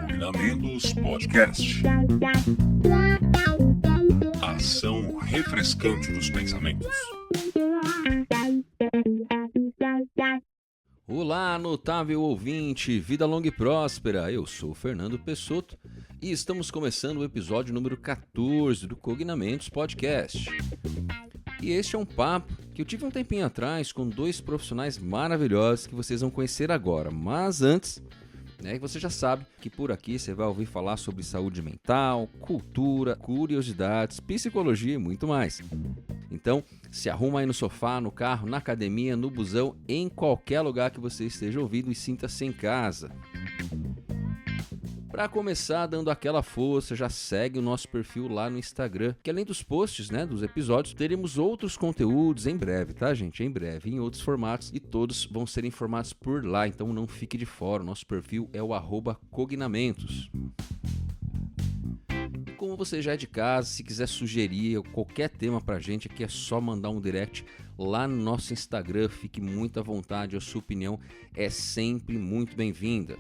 Combinamentos Podcast. Ação refrescante dos pensamentos. Olá, notável ouvinte, vida longa e próspera. Eu sou o Fernando Pessotto e estamos começando o episódio número 14 do Cognamentos Podcast. E este é um papo que eu tive um tempinho atrás com dois profissionais maravilhosos que vocês vão conhecer agora. Mas antes, você já sabe que por aqui você vai ouvir falar sobre saúde mental, cultura, curiosidades, psicologia e muito mais. Então, se arruma aí no sofá, no carro, na academia, no busão, em qualquer lugar que você esteja ouvindo e sinta-se em casa. Para começar dando aquela força, já segue o nosso perfil lá no Instagram, que além dos posts, dos episódios, teremos outros conteúdos em breve, tá, gente? Em breve, em outros formatos, e todos vão ser informados por lá, então não fique de fora. O nosso perfil é o @cognamentos. Como você já é de casa, se quiser sugerir qualquer tema pra gente, aqui é só mandar um direct lá no nosso Instagram, fique muito à vontade, a sua opinião é sempre muito bem-vinda.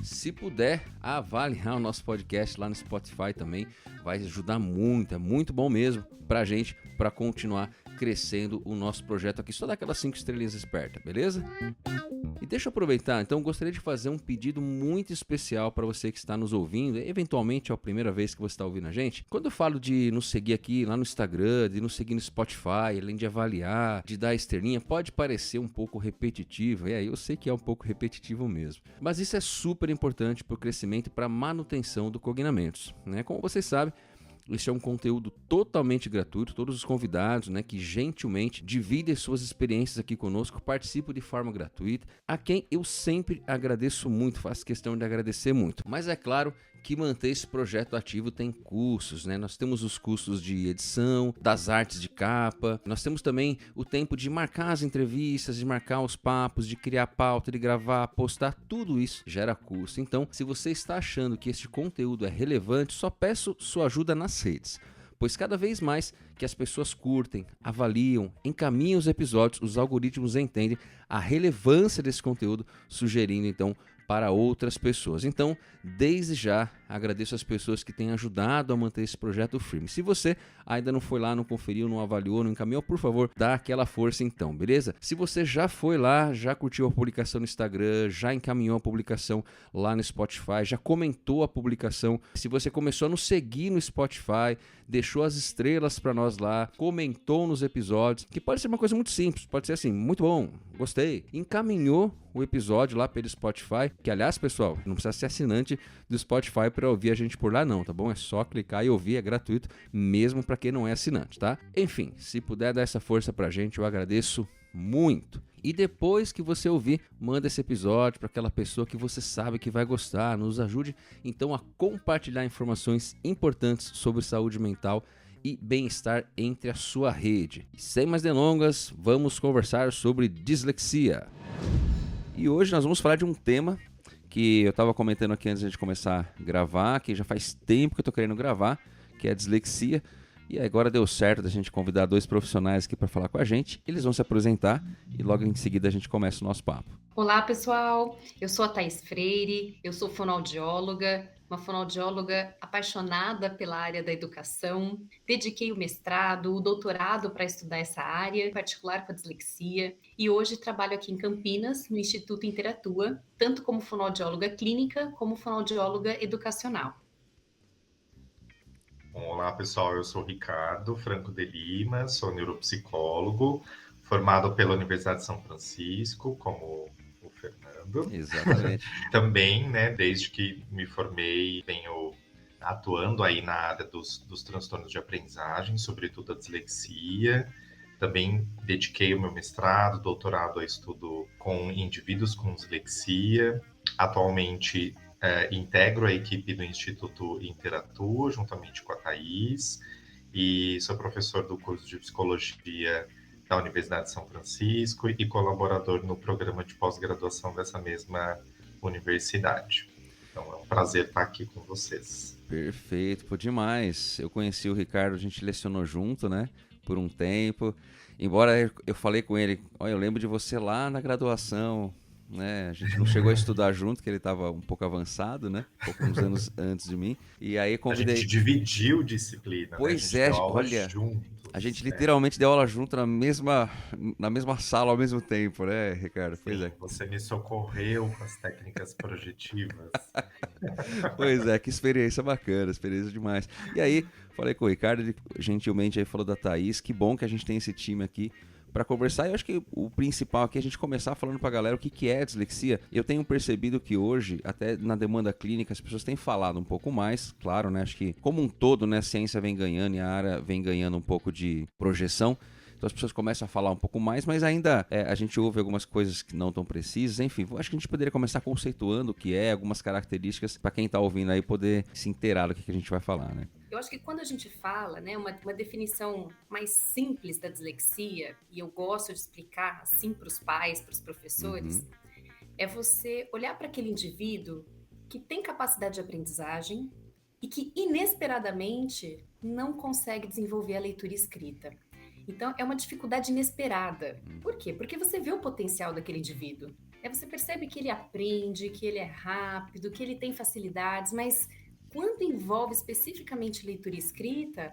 Se puder, avaliar o nosso podcast lá no Spotify também, vai ajudar muito, é muito bom mesmo pra gente, pra continuar crescendo o nosso projeto aqui, só dá aquelas 5 estrelinhas espertas, beleza? E deixa eu aproveitar, então, gostaria de fazer um pedido muito especial para você que está nos ouvindo, eventualmente é a primeira vez que você está ouvindo a gente. Quando eu falo de nos seguir aqui lá no Instagram, de nos seguir no Spotify, além de avaliar, de dar estrelinha, pode parecer um pouco repetitivo, eu sei que é um pouco repetitivo mesmo, mas isso é super importante para o crescimento e para a manutenção do Cognamentos, Como vocês sabem, este é um conteúdo totalmente gratuito, todos os convidados que gentilmente dividem suas experiências aqui conosco, participam de forma gratuita, a quem eu sempre agradeço muito, faço questão de agradecer muito. Mas é claro que manter esse projeto ativo tem custos, Nós temos os custos de edição, das artes de capa, nós temos também o tempo de marcar as entrevistas, de marcar os papos, de criar pauta, de gravar, postar, tudo isso gera custo. Então, se você está achando que este conteúdo é relevante, só peço sua ajuda nas redes, pois cada vez mais que as pessoas curtem, avaliam, encaminham os episódios, os algoritmos entendem a relevância desse conteúdo, sugerindo então para outras pessoas. Então, desde já, agradeço as pessoas que têm ajudado a manter esse projeto firme. Se você ainda não foi lá, não conferiu, não avaliou, não encaminhou, por favor, dá aquela força então, beleza? Se você já foi lá, já curtiu a publicação no Instagram, já encaminhou a publicação lá no Spotify, já comentou a publicação, se você começou a nos seguir no Spotify, deixou as estrelas para nós lá, comentou nos episódios, que pode ser uma coisa muito simples, pode ser assim, muito bom, gostei, encaminhou o episódio lá pelo Spotify, que aliás, pessoal, não precisa ser assinante do Spotify para ouvir a gente por lá não, tá bom? É só clicar e ouvir, é gratuito, mesmo para quem não é assinante, tá? Enfim, se puder dar essa força pra gente, eu agradeço muito. E depois que você ouvir, manda esse episódio para aquela pessoa que você sabe que vai gostar, nos ajude então a compartilhar informações importantes sobre saúde mental e bem-estar entre a sua rede. E sem mais delongas, vamos conversar sobre dislexia. E hoje nós vamos falar de um tema que eu estava comentando aqui antes de começar a gravar, que já faz tempo que eu estou querendo gravar, que é a dislexia. E agora deu certo da gente convidar dois profissionais aqui para falar com a gente. Eles vão se apresentar e logo em seguida a gente começa o nosso papo. Olá, pessoal. Eu sou a Thaís Freire, eu sou fonoaudióloga, uma fonoaudióloga apaixonada pela área da educação. Dediquei o mestrado, o doutorado para estudar essa área, em particular com a dislexia. E hoje trabalho aqui em Campinas, no Instituto Interatua, tanto como fonoaudióloga clínica como fonoaudióloga educacional. Bom, olá, pessoal. Eu sou Ricardo Franco de Lima, sou neuropsicólogo, formado pela Universidade de São Francisco, como o Fernando. Exatamente. Também, desde que me formei, venho atuando aí na área dos transtornos de aprendizagem, sobretudo a dislexia. Também dediquei o meu mestrado, doutorado a estudo com indivíduos com dislexia. Atualmente, integro a equipe do Instituto Interatua, juntamente com a Thaís, e sou professor do curso de Psicologia da Universidade de São Francisco e colaborador no programa de pós-graduação dessa mesma universidade. Então é um prazer estar aqui com vocês. Perfeito, demais. Eu conheci o Ricardo, a gente lecionou junto, por um tempo. Embora eu falei com ele, olha, eu lembro de você lá na graduação, né? A gente não chegou a estudar junto, que ele estava um pouco avançado, né? Uns anos antes de mim. E aí A convidei... gente dividiu disciplina, Pois né? A é, gente deu aula olha, juntos. a gente literalmente deu aula junto na mesma sala ao mesmo tempo, né, Ricardo? Pois Sim, é. você me socorreu com as técnicas projetivas. Pois é, que experiência bacana, experiência demais. E aí, falei com o Ricardo, ele gentilmente aí falou da Thaís, que bom que a gente tem esse time aqui para conversar. E eu acho que o principal aqui é a gente começar falando pra galera o que é a dislexia. Eu tenho percebido que hoje, até na demanda clínica, as pessoas têm falado um pouco mais, claro, né? Acho que como um todo, né, a ciência vem ganhando e a área vem ganhando um pouco de projeção. Então as pessoas começam a falar um pouco mais, mas ainda a gente ouve algumas coisas que não estão precisas. Enfim, acho que a gente poderia começar conceituando o que é, algumas características, para quem está ouvindo aí poder se inteirar do que a gente vai falar, né? Eu acho que quando a gente fala, né, uma definição mais simples da dislexia, e eu gosto de explicar assim para os pais, para os professores, é você olhar para aquele indivíduo que tem capacidade de aprendizagem e que inesperadamente não consegue desenvolver a leitura e escrita. Então, é uma dificuldade inesperada. Por quê? Porque você vê o potencial daquele indivíduo. Você percebe que ele aprende, que ele é rápido, que ele tem facilidades, mas quando envolve especificamente leitura e escrita,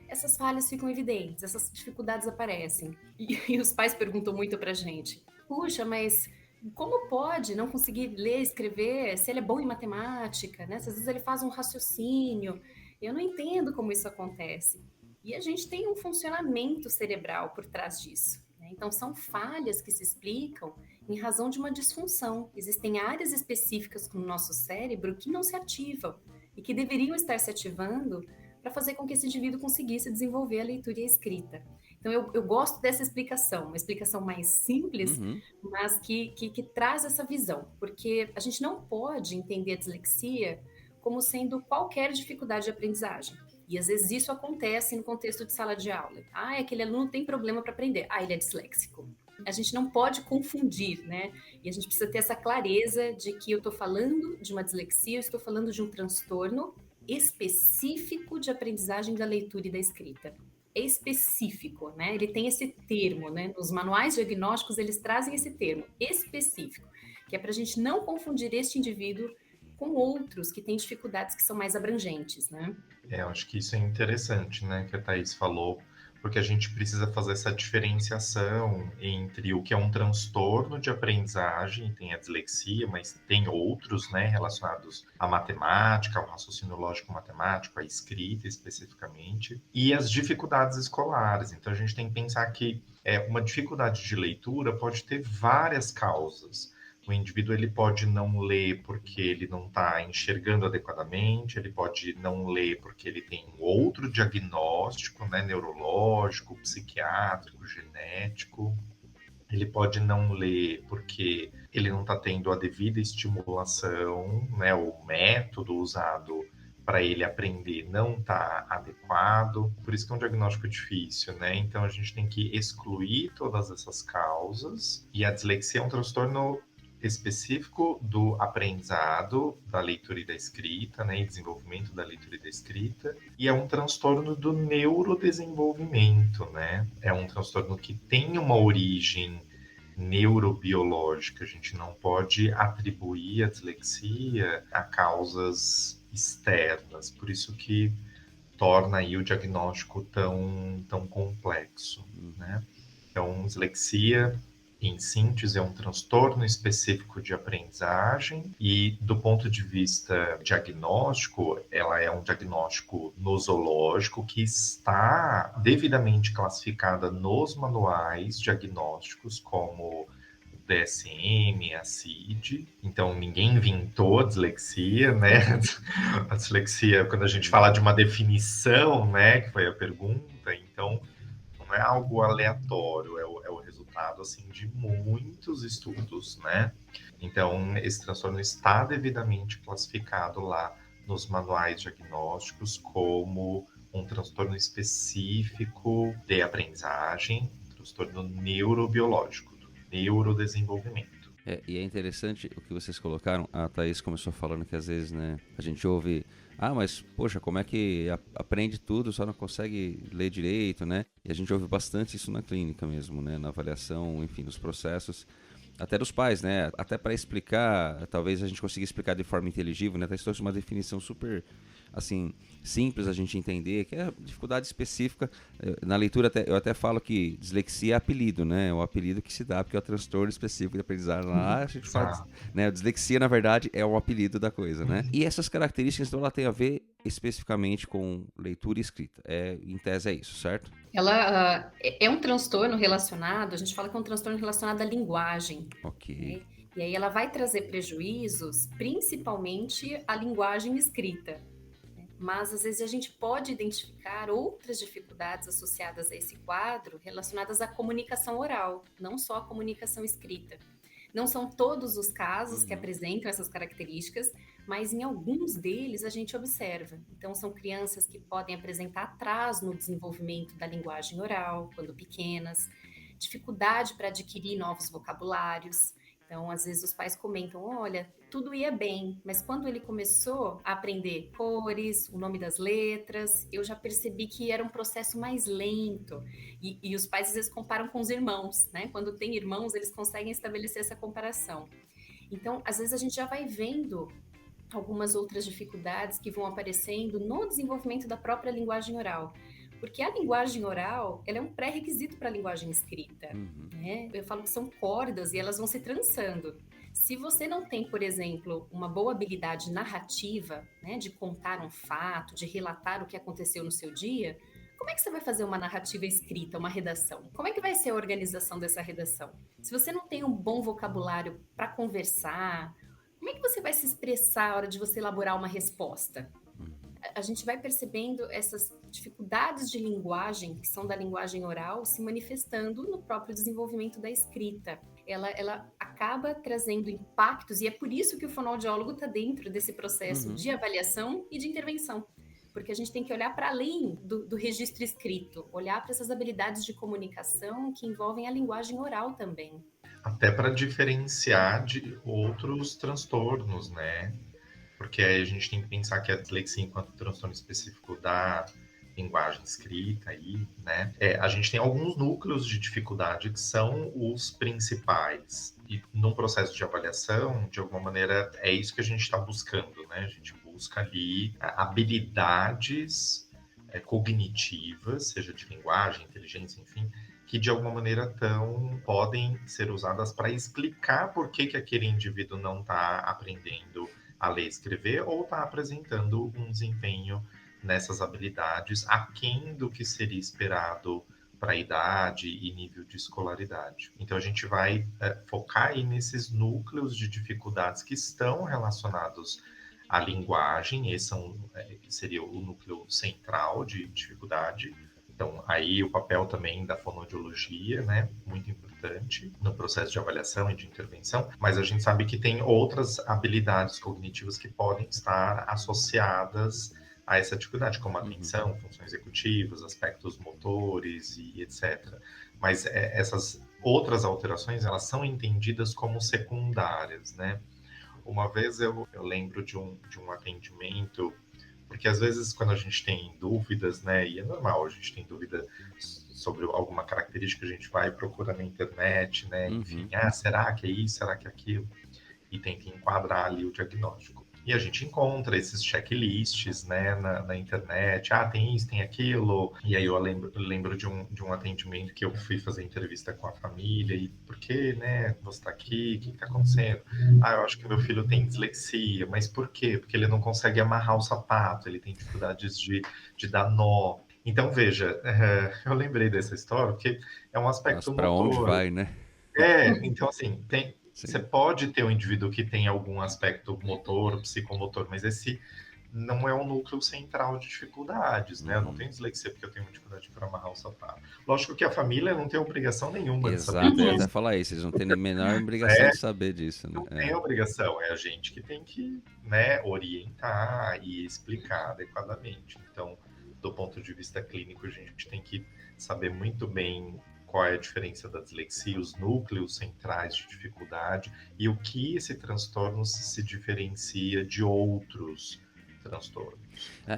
essas falhas ficam evidentes, essas dificuldades aparecem. E os pais perguntam muito pra gente, puxa, mas como pode não conseguir ler e escrever se ele é bom em matemática, né? Se às vezes ele faz um raciocínio, eu não entendo como isso acontece. E a gente tem um funcionamento cerebral por trás disso, né? Então, são falhas que se explicam em razão de uma disfunção. Existem áreas específicas no nosso cérebro que não se ativam e que deveriam estar se ativando para fazer com que esse indivíduo conseguisse desenvolver a leitura e a escrita. Então, eu gosto dessa explicação, uma explicação mais simples, mas que traz essa visão, porque a gente não pode entender a dislexia como sendo qualquer dificuldade de aprendizagem. E às vezes isso acontece no contexto de sala de aula. Aquele aluno tem problema para aprender. Ele é disléxico. A gente não pode confundir, né? E a gente precisa ter essa clareza de que eu estou falando de uma dislexia, eu estou falando de um transtorno específico de aprendizagem da leitura e da escrita. É específico, né? Ele tem esse termo, né? Nos manuais diagnósticos eles trazem esse termo, específico, que é para a gente não confundir este indivíduo com outros que têm dificuldades que são mais abrangentes, né? Eu acho que isso é interessante, né, que a Thaís falou, porque a gente precisa fazer essa diferenciação entre o que é um transtorno de aprendizagem, tem a dislexia, mas tem outros, né, relacionados à matemática, ao raciocínio lógico matemático, à escrita especificamente, e as dificuldades escolares. Então a gente tem que pensar que uma dificuldade de leitura pode ter várias causas. O indivíduo ele pode não ler porque ele não está enxergando adequadamente, ele pode não ler porque ele tem outro diagnóstico, né, neurológico, psiquiátrico, genético. Ele pode não ler porque ele não está tendo a devida estimulação, né, o método usado para ele aprender não está adequado, por isso que é um diagnóstico difícil, né? Então a gente tem que excluir todas essas causas, e a dislexia é um transtorno específico do aprendizado da leitura e da escrita, né, e desenvolvimento da leitura e da escrita, e é um transtorno do neurodesenvolvimento, né? É um transtorno que tem uma origem neurobiológica. A gente não pode atribuir a dislexia a causas externas, por isso que torna aí o diagnóstico tão complexo, né? Então, dislexia, em síntese, é um transtorno específico de aprendizagem e, do ponto de vista diagnóstico, ela é um diagnóstico nosológico que está devidamente classificada nos manuais diagnósticos como o DSM, a CID. Então, ninguém inventou a dislexia, né? A dislexia, quando a gente fala de uma definição, né, que foi a pergunta, então não é algo aleatório, é o resultado assim de muitos estudos, né? Então, esse transtorno está devidamente classificado lá nos manuais diagnósticos como um transtorno específico de aprendizagem, transtorno neurobiológico, do neurodesenvolvimento. E é interessante o que vocês colocaram. A Thaís começou falando que às vezes, né, a gente ouve Ah, mas, poxa, como é que aprende tudo, só não consegue ler direito, né? E a gente ouve bastante isso na clínica mesmo, né? Na avaliação, enfim, nos processos. Até dos pais, né? Até para explicar, talvez a gente consiga explicar de forma inteligível, né? Até se trouxe uma definição super, assim, simples a gente entender, que é a dificuldade específica. Na leitura, eu até falo que dislexia é apelido, né? É o apelido que se dá, porque é o transtorno específico de aprendizagem. Lá a gente fala, né? Dislexia, na verdade, é o apelido da coisa, né? E essas características, então, ela tem a ver especificamente com leitura e escrita. Em tese é isso, certo? Ela é um transtorno relacionado, a gente fala que é um transtorno relacionado à linguagem. Ok. Né? E aí ela vai trazer prejuízos, principalmente à linguagem escrita. Né? Mas às vezes a gente pode identificar outras dificuldades associadas a esse quadro relacionadas à comunicação oral, não só à comunicação escrita. Não são todos os casos que apresentam essas características, mas em alguns deles a gente observa. Então, são crianças que podem apresentar atraso no desenvolvimento da linguagem oral, quando pequenas, dificuldade para adquirir novos vocabulários. Então, às vezes os pais comentam, olha, tudo ia bem, mas quando ele começou a aprender cores, o nome das letras, eu já percebi que era um processo mais lento. E os pais às vezes comparam com os irmãos, né? Quando tem irmãos, eles conseguem estabelecer essa comparação. Então, às vezes a gente já vai vendo algumas outras dificuldades que vão aparecendo no desenvolvimento da própria linguagem oral. Porque a linguagem oral, ela é um pré-requisito para a linguagem escrita. Né? Eu falo que são cordas e elas vão se trançando. Se você não tem, por exemplo, uma boa habilidade narrativa, né, de contar um fato, de relatar o que aconteceu no seu dia, como é que você vai fazer uma narrativa escrita, uma redação? Como é que vai ser a organização dessa redação? Se você não tem um bom vocabulário para conversar, como é que você vai se expressar na hora de você elaborar uma resposta? A gente vai percebendo essas dificuldades de linguagem, que são da linguagem oral, se manifestando no próprio desenvolvimento da escrita. Ela acaba trazendo impactos, e é por isso que o fonoaudiólogo está dentro desse processo de avaliação e de intervenção. Porque a gente tem que olhar para além do registro escrito, olhar para essas habilidades de comunicação que envolvem a linguagem oral também. Até para diferenciar de outros transtornos, né? Porque aí a gente tem que pensar que a dislexia, enquanto transtorno específico da linguagem escrita, aí, né? A gente tem alguns núcleos de dificuldade que são os principais. E num processo de avaliação, de alguma maneira, é isso que a gente está buscando, né? A gente busca ali habilidades cognitivas, seja de linguagem, inteligência, enfim, que de alguma maneira podem ser usadas para explicar por que aquele indivíduo não está aprendendo a ler e escrever ou está apresentando um desempenho nessas habilidades aquém do que seria esperado para a idade e nível de escolaridade. Então a gente vai focar aí nesses núcleos de dificuldades que estão relacionados à linguagem, esse seria o núcleo central de dificuldade. Então, aí o papel também da fonoaudiologia, né, muito importante no processo de avaliação e de intervenção, mas a gente sabe que tem outras habilidades cognitivas que podem estar associadas a essa dificuldade, como atenção, funções executivas, aspectos motores e etc. Mas essas outras alterações, elas são entendidas como secundárias, né? Uma vez eu lembro de um atendimento, porque às vezes quando a gente tem dúvidas, né, e é normal, a gente tem dúvida sobre alguma característica, a gente vai procurar na internet, né, enfim, será que é isso, será que é aquilo? E tenta enquadrar ali o diagnóstico. E a gente encontra esses checklists, né, na internet, tem isso, tem aquilo. E aí eu lembro de um atendimento que eu fui fazer entrevista com a família, e por que, né, você tá aqui, o que tá acontecendo? Eu acho que meu filho tem dislexia, mas por quê? Porque ele não consegue amarrar o sapato, ele tem dificuldades de dar nó. Então, veja, eu lembrei dessa história, porque é um aspecto Para onde vai, né? Então assim, você pode ter um indivíduo que tem algum aspecto motor, psicomotor, mas esse não é um núcleo central de dificuldades, né? Eu não tenho dislexia porque eu tenho dificuldade para amarrar o sapato. Lógico que a família não tem obrigação nenhuma de saber Exato, eu ia disso. até falar isso, eles não têm a menor obrigação de saber disso, né? Não tem obrigação, é a gente que tem que, né, orientar e explicar adequadamente. Então, do ponto de vista clínico, a gente tem que saber muito bem qual é a diferença da dislexia, os núcleos centrais de dificuldade e o que esse transtorno se diferencia de outros transtornos.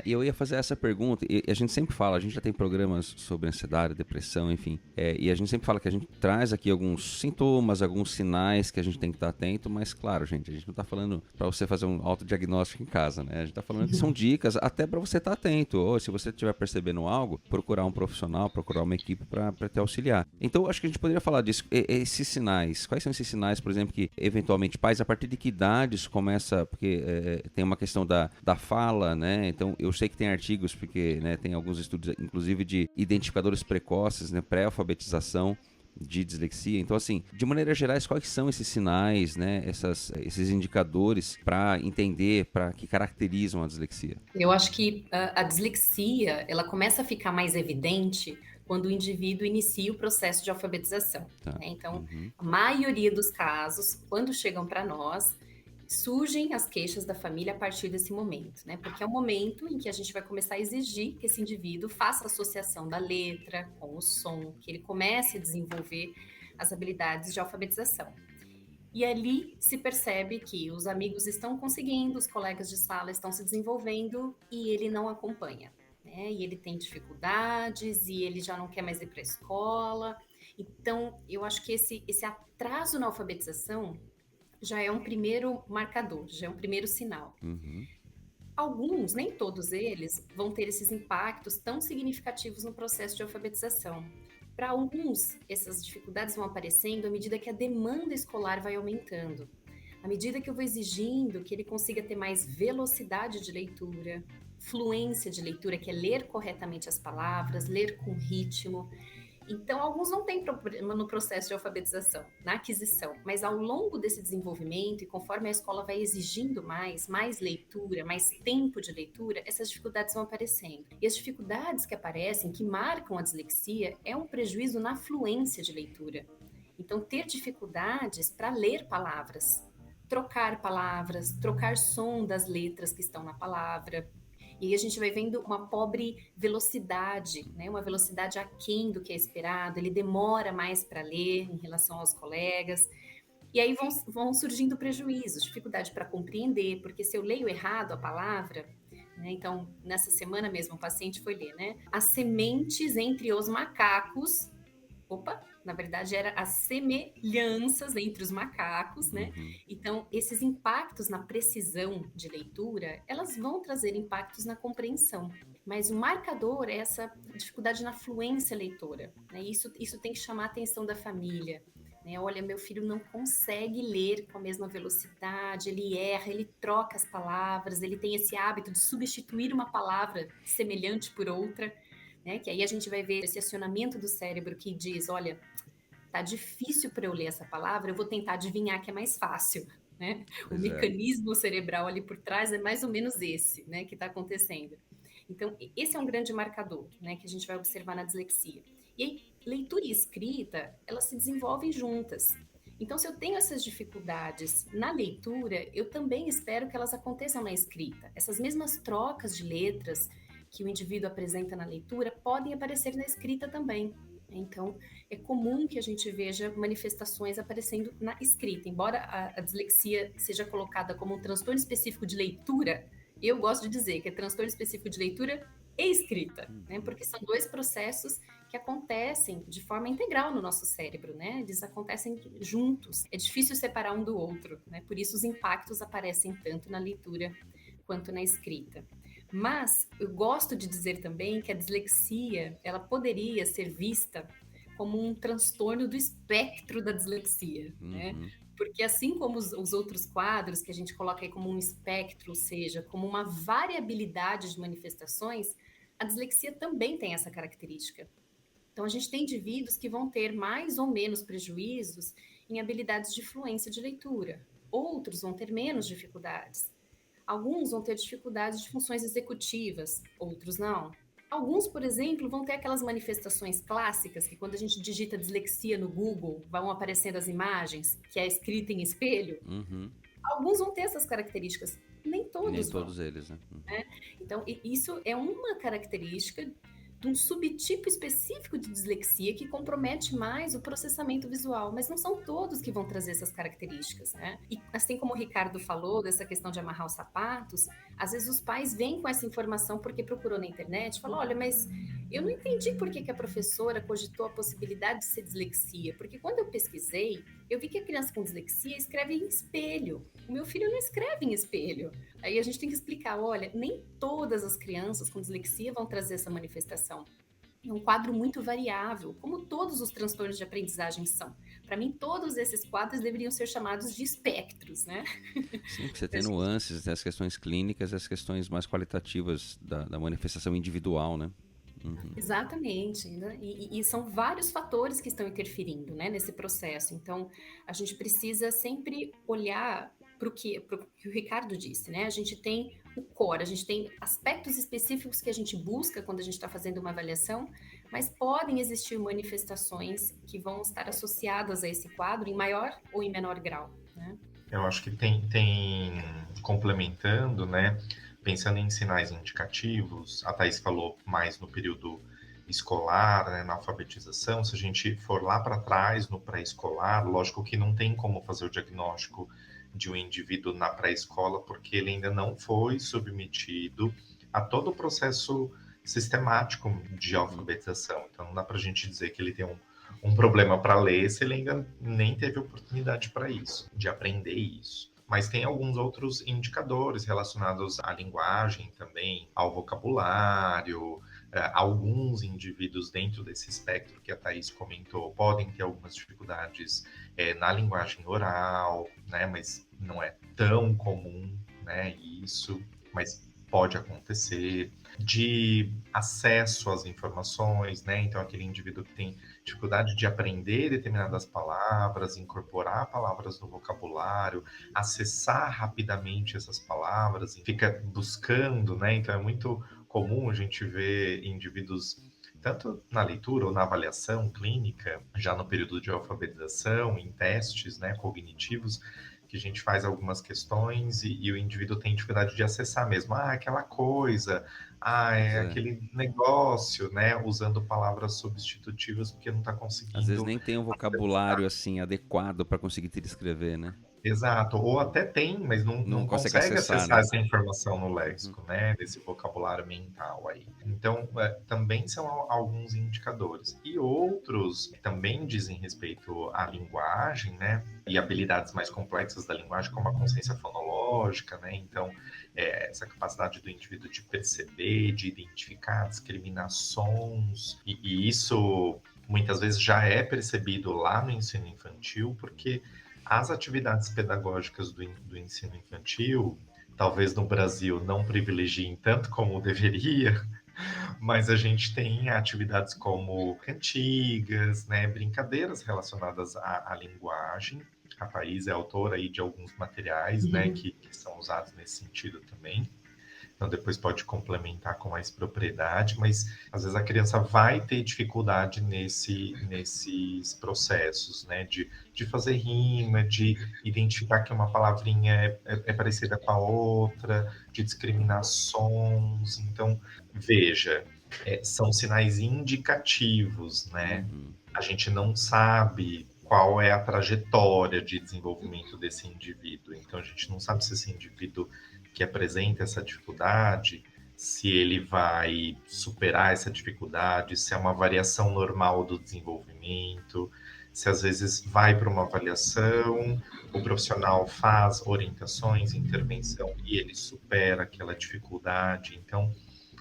E eu ia fazer essa pergunta, e a gente sempre fala, a gente já tem programas sobre ansiedade, depressão, enfim, e a gente sempre fala que a gente traz aqui alguns sintomas, alguns sinais que a gente tem que estar atento, mas claro, gente, a gente não está falando para você fazer um autodiagnóstico em casa, né? A gente está falando que são dicas até para você estar atento, ou se você estiver percebendo algo, procurar um profissional, procurar uma equipe para te auxiliar. Então, acho que a gente poderia falar disso, esses sinais, quais são esses sinais, por exemplo, que eventualmente pais, a partir de que idades começa, porque tem uma questão da fala, né? Então, eu sei que tem artigos, porque né, tem alguns estudos, inclusive, de identificadores precoces, né, pré-alfabetização de dislexia. Então, assim, de maneira geral, quais são esses sinais, né, esses indicadores para entender, para que caracterizam a dislexia? Eu acho que a dislexia, ela começa a ficar mais evidente quando o indivíduo inicia o processo de alfabetização. Tá. Né? Então, a maioria dos casos, quando chegam para nós, surgem as queixas da família a partir desse momento, né? Porque é o momento em que a gente vai começar a exigir que esse indivíduo faça a associação da letra com o som, que ele comece a desenvolver as habilidades de alfabetização. E ali se percebe que os amigos estão conseguindo, os colegas de sala estão se desenvolvendo e ele não acompanha, né? E ele tem dificuldades e ele já não quer mais ir para a escola. Então, eu acho que esse atraso na alfabetização já é um primeiro marcador, já é um primeiro sinal. Alguns, nem todos eles, vão ter esses impactos tão significativos no processo de alfabetização. Para alguns, essas dificuldades vão aparecendo à medida que a demanda escolar vai aumentando. À medida que eu vou exigindo que ele consiga ter mais velocidade de leitura, fluência de leitura, que é ler corretamente as palavras, ler com ritmo. Então, alguns não têm problema no processo de alfabetização, na aquisição, mas ao longo desse desenvolvimento e conforme a escola vai exigindo mais leitura, mais tempo de leitura, essas dificuldades vão aparecendo. E as dificuldades que aparecem, que marcam a dislexia, é um prejuízo na fluência de leitura. Então, ter dificuldades para ler palavras, trocar som das letras que estão na palavra. E aí a gente vai vendo uma pobre velocidade, né? Uma velocidade aquém do que é esperado, ele demora mais para ler em relação aos colegas. E aí vão surgindo prejuízos, dificuldade para compreender, porque se eu leio errado a palavra, né? Então, nessa semana mesmo, um paciente foi ler, né? As sementes entre os macacos. Opa, na verdade era as semelhanças entre os macacos, né? Então, esses impactos na precisão de leitura, elas vão trazer impactos na compreensão. Mas o marcador é essa dificuldade na fluência leitora, né? Isso tem que chamar a atenção da família, né? Olha, meu filho não consegue ler com a mesma velocidade, ele erra, ele troca as palavras, ele tem esse hábito de substituir uma palavra semelhante por outra, né? Que aí a gente vai ver esse acionamento do cérebro que diz, olha, tá difícil para eu ler essa palavra, eu vou tentar adivinhar que é mais fácil, né? O mecanismo cerebral ali por trás é mais ou menos esse, né, que está acontecendo. Então, esse é um grande marcador, né, que a gente vai observar na dislexia. E aí, leitura e escrita, elas se desenvolvem juntas. Então, se eu tenho essas dificuldades na leitura, eu também espero que elas aconteçam na escrita. Essas mesmas trocas de letras que o indivíduo apresenta na leitura podem aparecer na escrita também. Então, é comum que a gente veja manifestações aparecendo na escrita. Embora a dislexia seja colocada como um transtorno específico de leitura, eu gosto de dizer que é transtorno específico de leitura e escrita, né? Porque são dois processos que acontecem de forma integral no nosso cérebro, né? Eles acontecem juntos. É difícil separar um do outro, né? Por isso os impactos aparecem tanto na leitura quanto na escrita. Mas eu gosto de dizer também que a dislexia, ela poderia ser vista como um transtorno do espectro da dislexia, né? Porque assim como os outros quadros que a gente coloca aí como um espectro, ou seja, como uma variabilidade de manifestações, a dislexia também tem essa característica. Então, a gente tem indivíduos que vão ter mais ou menos prejuízos em habilidades de fluência de leitura. Outros vão ter menos dificuldades. Alguns vão ter dificuldades de funções executivas, outros não. Alguns, por exemplo, vão ter aquelas manifestações clássicas que quando a gente digita dislexia no Google, vão aparecendo as imagens, que é escrita em espelho. Alguns vão ter essas características, nem todos vão. Nem todos eles, né? Então, isso é uma característica de um subtipo específico de dislexia que compromete mais o processamento visual, mas não são todos que vão trazer essas características, né? E assim como o Ricardo falou dessa questão de amarrar os sapatos, às vezes os pais vêm com essa informação porque procurou na internet e falam, olha, mas eu não entendi por que a professora cogitou a possibilidade de ser dislexia, porque quando eu pesquisei, eu vi que a criança com dislexia escreve em espelho. O meu filho não escreve em espelho. Aí a gente tem que explicar, olha, nem todas as crianças com dislexia vão trazer essa manifestação. É um quadro muito variável, como todos os transtornos de aprendizagem são. Para mim, todos esses quadros deveriam ser chamados de espectros, né? Sim, porque você tem nuances, tem as questões clínicas e as questões mais qualitativas da manifestação individual, né? Uhum. Exatamente, né? E são vários fatores que estão interferindo, né, nesse processo. Então, a gente precisa sempre olhar para o que o Ricardo disse, né? A gente tem o core, a gente tem aspectos específicos que a gente busca quando a gente está fazendo uma avaliação, mas podem existir manifestações que vão estar associadas a esse quadro em maior ou em menor grau, né? Eu acho que tem complementando, né? Pensando em sinais indicativos, a Thaís falou mais no período escolar, né, na alfabetização. Se a gente for lá para trás, no pré-escolar, lógico que não tem como fazer o diagnóstico de um indivíduo na pré-escola, porque ele ainda não foi submetido a todo o processo sistemático de alfabetização. Então, não dá para a gente dizer que ele tem um problema para ler se ele ainda nem teve oportunidade para isso, de aprender isso. Mas tem alguns outros indicadores relacionados à linguagem também, ao vocabulário. Alguns indivíduos dentro desse espectro que a Thaís comentou podem ter algumas dificuldades na linguagem oral, né? Mas não é tão comum, né, isso, mas pode acontecer. De acesso às informações, né? Então, aquele indivíduo que tem dificuldade de aprender determinadas palavras, incorporar palavras no vocabulário, acessar rapidamente essas palavras, e fica buscando, né? Então, é muito comum a gente ver indivíduos, tanto na leitura ou na avaliação clínica, já no período de alfabetização, em testes, né, cognitivos, que a gente faz algumas questões e o indivíduo tem dificuldade de acessar mesmo. Aquela coisa, aquele negócio, né? Usando palavras substitutivas porque não está conseguindo. Às vezes nem tem um vocabulário assim adequado para conseguir escrever, né? Exato, ou até tem, mas não consegue acessar, né, essa informação no léxico, né, desse vocabulário mental aí. Então, também são alguns indicadores. E outros que também dizem respeito à linguagem, né, e habilidades mais complexas da linguagem, como a consciência fonológica, né, então, essa capacidade do indivíduo de perceber, de identificar, discriminar sons, e isso muitas vezes já é percebido lá no ensino infantil, porque as atividades pedagógicas do ensino infantil, talvez no Brasil não privilegiem tanto como deveria, mas a gente tem atividades como cantigas, né, brincadeiras relacionadas à linguagem. A Thaís é autora aí de alguns materiais, né, que são usados nesse sentido também. Então, depois pode complementar com mais propriedade, mas às vezes a criança vai ter dificuldade nesses processos, né? De fazer rima, de identificar que uma palavrinha é parecida com a outra, de discriminar sons. Então, veja, são sinais indicativos, né? A gente não sabe qual é a trajetória de desenvolvimento desse indivíduo. Então, a gente não sabe se esse indivíduo que apresenta essa dificuldade, se ele vai superar essa dificuldade, se é uma variação normal do desenvolvimento, se às vezes vai para uma avaliação, o profissional faz orientações, intervenção e ele supera aquela dificuldade. Então,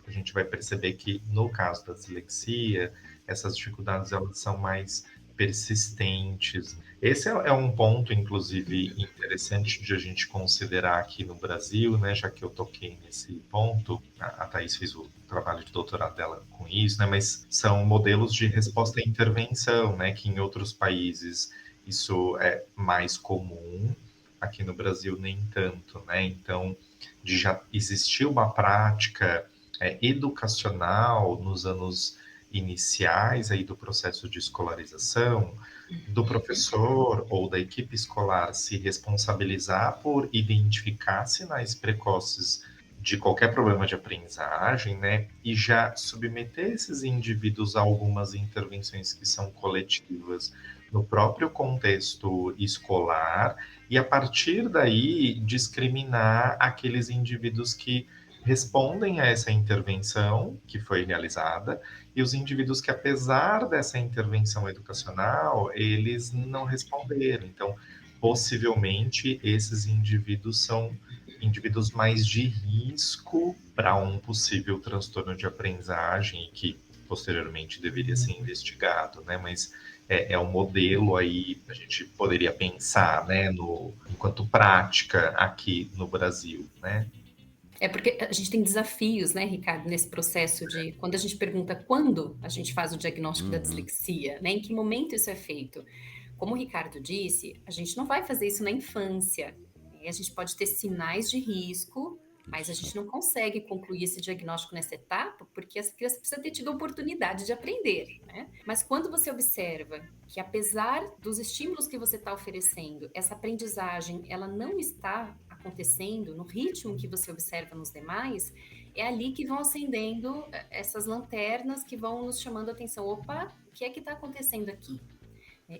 a gente vai perceber que no caso da dislexia, essas dificuldades elas são mais persistentes. Esse é um ponto, inclusive, interessante de a gente considerar aqui no Brasil, né? Já que eu toquei nesse ponto, a Thaís fez o trabalho de doutorado dela com isso, né? Mas são modelos de resposta e intervenção, né? Que em outros países isso é mais comum, aqui no Brasil nem tanto, né? Então, de já existir uma prática educacional nos anos iniciais aí do processo de escolarização, do professor ou da equipe escolar se responsabilizar por identificar sinais precoces de qualquer problema de aprendizagem, né, e já submeter esses indivíduos a algumas intervenções que são coletivas no próprio contexto escolar, e a partir daí discriminar aqueles indivíduos que respondem a essa intervenção que foi realizada e os indivíduos que, apesar dessa intervenção educacional, eles não responderam. Então, possivelmente, esses indivíduos são indivíduos mais de risco para um possível transtorno de aprendizagem que posteriormente deveria ser investigado, né? Mas é um modelo aí, a gente poderia pensar, né, enquanto prática aqui no Brasil, né? É porque a gente tem desafios, né, Ricardo, nesse processo de quando a gente pergunta quando a gente faz o diagnóstico da dislexia, né? Em que momento isso é feito? Como o Ricardo disse, a gente não vai fazer isso na infância. A gente pode ter sinais de risco, mas a gente não consegue concluir esse diagnóstico nessa etapa porque essa criança precisa ter tido a oportunidade de aprender, né? Mas quando você observa que, apesar dos estímulos que você está oferecendo, essa aprendizagem ela não está acontecendo no ritmo que você observa nos demais, é ali que vão acendendo essas lanternas que vão nos chamando a atenção. Opa, o que é que está acontecendo aqui?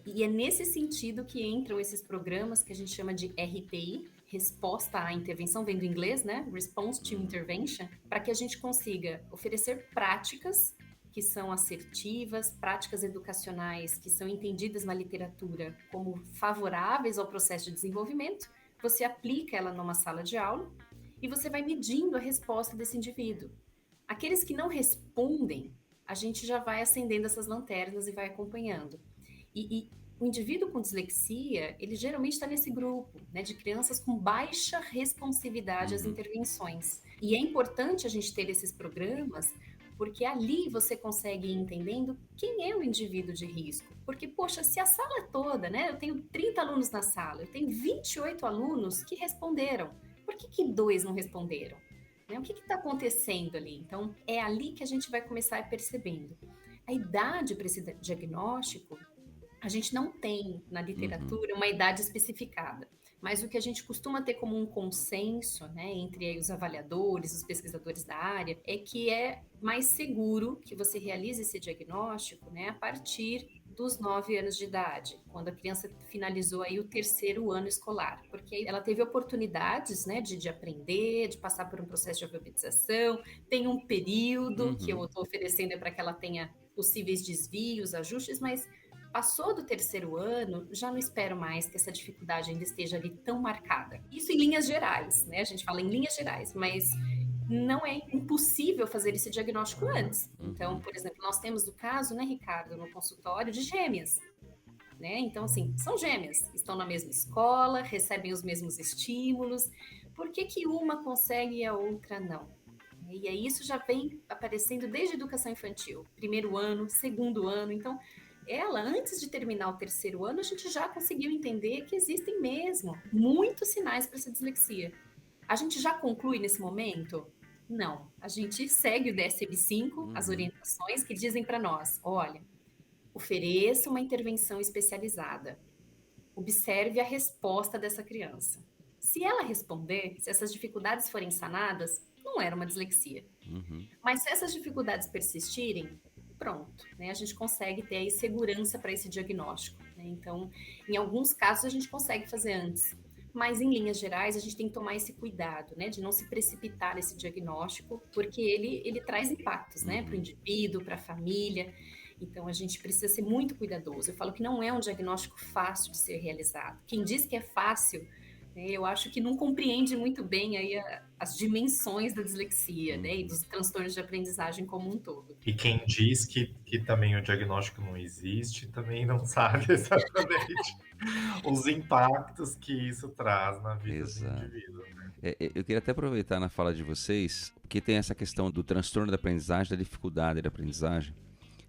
E é nesse sentido que entram esses programas que a gente chama de RTI, Resposta à Intervenção, vem do inglês, né? Response to Intervention, para que a gente consiga oferecer práticas que são assertivas, práticas educacionais que são entendidas na literatura como favoráveis ao processo de desenvolvimento. Você aplica ela numa sala de aula e você vai medindo a resposta desse indivíduo. Aqueles que não respondem, a gente já vai acendendo essas lanternas e vai acompanhando. E o indivíduo com dislexia, ele geralmente está nesse grupo, né, de crianças com baixa responsividade às intervenções. E é importante a gente ter esses programas, porque ali você consegue ir entendendo quem é o indivíduo de risco. Porque, poxa, se a sala toda, né, eu tenho 30 alunos na sala, eu tenho 28 alunos que responderam, por que 2 não responderam? Né? O que está acontecendo ali? Então, é ali que a gente vai começar a ir percebendo. A idade para esse diagnóstico, a gente não tem na literatura uma idade especificada, mas o que a gente costuma ter como um consenso, né, entre aí os avaliadores, os pesquisadores da área, é que é mais seguro que você realize esse diagnóstico, né, a partir dos 9 anos de idade, quando a criança finalizou aí o 3º ano escolar, porque ela teve oportunidades, né, de aprender, de passar por um processo de alfabetização, tem um período que eu estou oferecendo para que ela tenha possíveis desvios, ajustes, mas passou do 3º ano, já não espero mais que essa dificuldade ainda esteja ali tão marcada. Isso em linhas gerais, né? A gente fala em linhas gerais, mas não é impossível fazer esse diagnóstico antes. Então, por exemplo, nós temos o caso, né, Ricardo, no consultório de gêmeas, né? Então, assim, são gêmeas, estão na mesma escola, recebem os mesmos estímulos. Por que uma consegue e a outra não? E aí isso já vem aparecendo desde a educação infantil, 1º ano, 2º ano, então ela, antes de terminar o 3º ano, a gente já conseguiu entender que existem mesmo muitos sinais para essa dislexia. A gente já conclui nesse momento? Não. A gente segue o DSM-5, as orientações que dizem para nós, olha, ofereça uma intervenção especializada. Observe a resposta dessa criança. Se ela responder, se essas dificuldades forem sanadas, não era uma dislexia. Mas se essas dificuldades persistirem, pronto, né? A gente consegue ter aí segurança para esse diagnóstico, né? Então, em alguns casos a gente consegue fazer antes, mas em linhas gerais a gente tem que tomar esse cuidado, né? De não se precipitar nesse diagnóstico, porque ele traz impactos, né? Para o indivíduo, para a família. Então a gente precisa ser muito cuidadoso. Eu falo que não é um diagnóstico fácil de ser realizado. Quem diz que é fácil, eu acho que não compreende muito bem aí as dimensões da dislexia, né, e dos transtornos de aprendizagem como um todo. E quem diz que também o diagnóstico não existe, também não sabe exatamente os impactos que isso traz na vida do indivíduo. Né? Eu queria até aproveitar na fala de vocês, porque tem essa questão do transtorno da aprendizagem, da dificuldade da aprendizagem.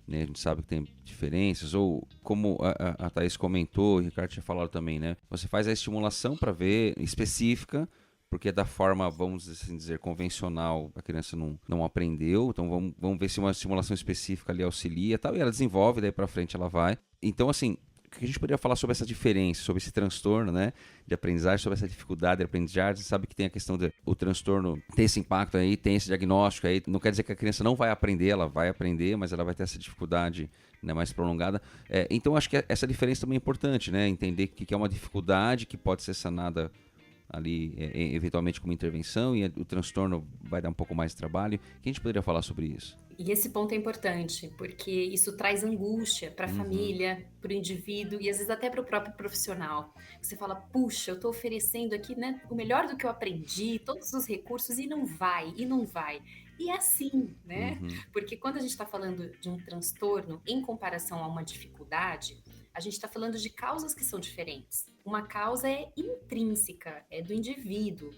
Né, a gente sabe que tem diferenças, ou como a Thaís comentou, o Ricardo tinha falado também, né? Você faz a estimulação para ver específica, porque da forma, vamos assim dizer, convencional, a criança não aprendeu, então vamos ver se uma estimulação específica ali auxilia e tal, e ela desenvolve, daí para frente ela vai. Então, assim, que a gente poderia falar sobre essa diferença, sobre esse transtorno, né, de aprendizagem, sobre essa dificuldade de aprendizagem? Você sabe que tem a questão do transtorno, tem esse impacto aí, tem esse diagnóstico aí, não quer dizer que a criança não vai aprender, ela vai aprender, mas ela vai ter essa dificuldade, né, mais prolongada. Então, acho que essa diferença também é importante, né, entender que é uma dificuldade que pode ser sanada ali, eventualmente com uma intervenção, e o transtorno vai dar um pouco mais de trabalho. O que a gente poderia falar sobre isso? E esse ponto é importante, porque isso traz angústia para a família, para o indivíduo e às vezes até para o próprio profissional. Você fala, puxa, eu estou oferecendo aqui, né, o melhor do que eu aprendi, todos os recursos, e não vai, e não vai. E é assim, né? Porque quando a gente está falando de um transtorno em comparação a uma dificuldade, a gente está falando de causas que são diferentes. Uma causa é intrínseca, é do indivíduo.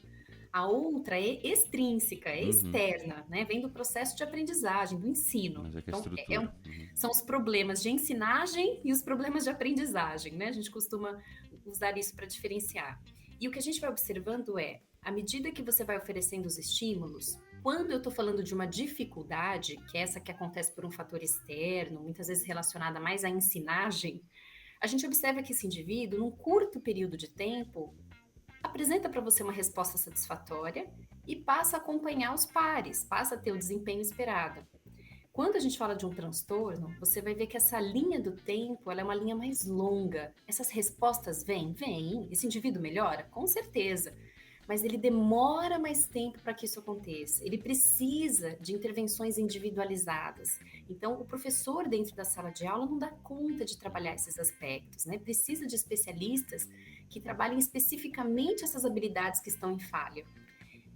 A outra é extrínseca, é externa, né? Vem do processo de aprendizagem, do ensino. Mas é que a Então, estrutura. são os problemas de ensinagem e os problemas de aprendizagem, né? A gente costuma usar isso para diferenciar. E o que a gente vai observando é, à medida que você vai oferecendo os estímulos, quando eu estou falando de uma dificuldade, que é essa que acontece por um fator externo, muitas vezes relacionada mais à ensinagem, a gente observa que esse indivíduo, num curto período de tempo, apresenta para você uma resposta satisfatória e passa a acompanhar os pares, passa a ter o desempenho esperado. Quando a gente fala de um transtorno, você vai ver que essa linha do tempo, ela é uma linha mais longa. Essas respostas vêm? Esse indivíduo melhora? Com certeza. Mas ele demora mais tempo para que isso aconteça. Ele precisa de intervenções individualizadas. Então, o professor dentro da sala de aula não dá conta de trabalhar esses aspectos, né? Precisa de especialistas que trabalhem especificamente essas habilidades que estão em falha.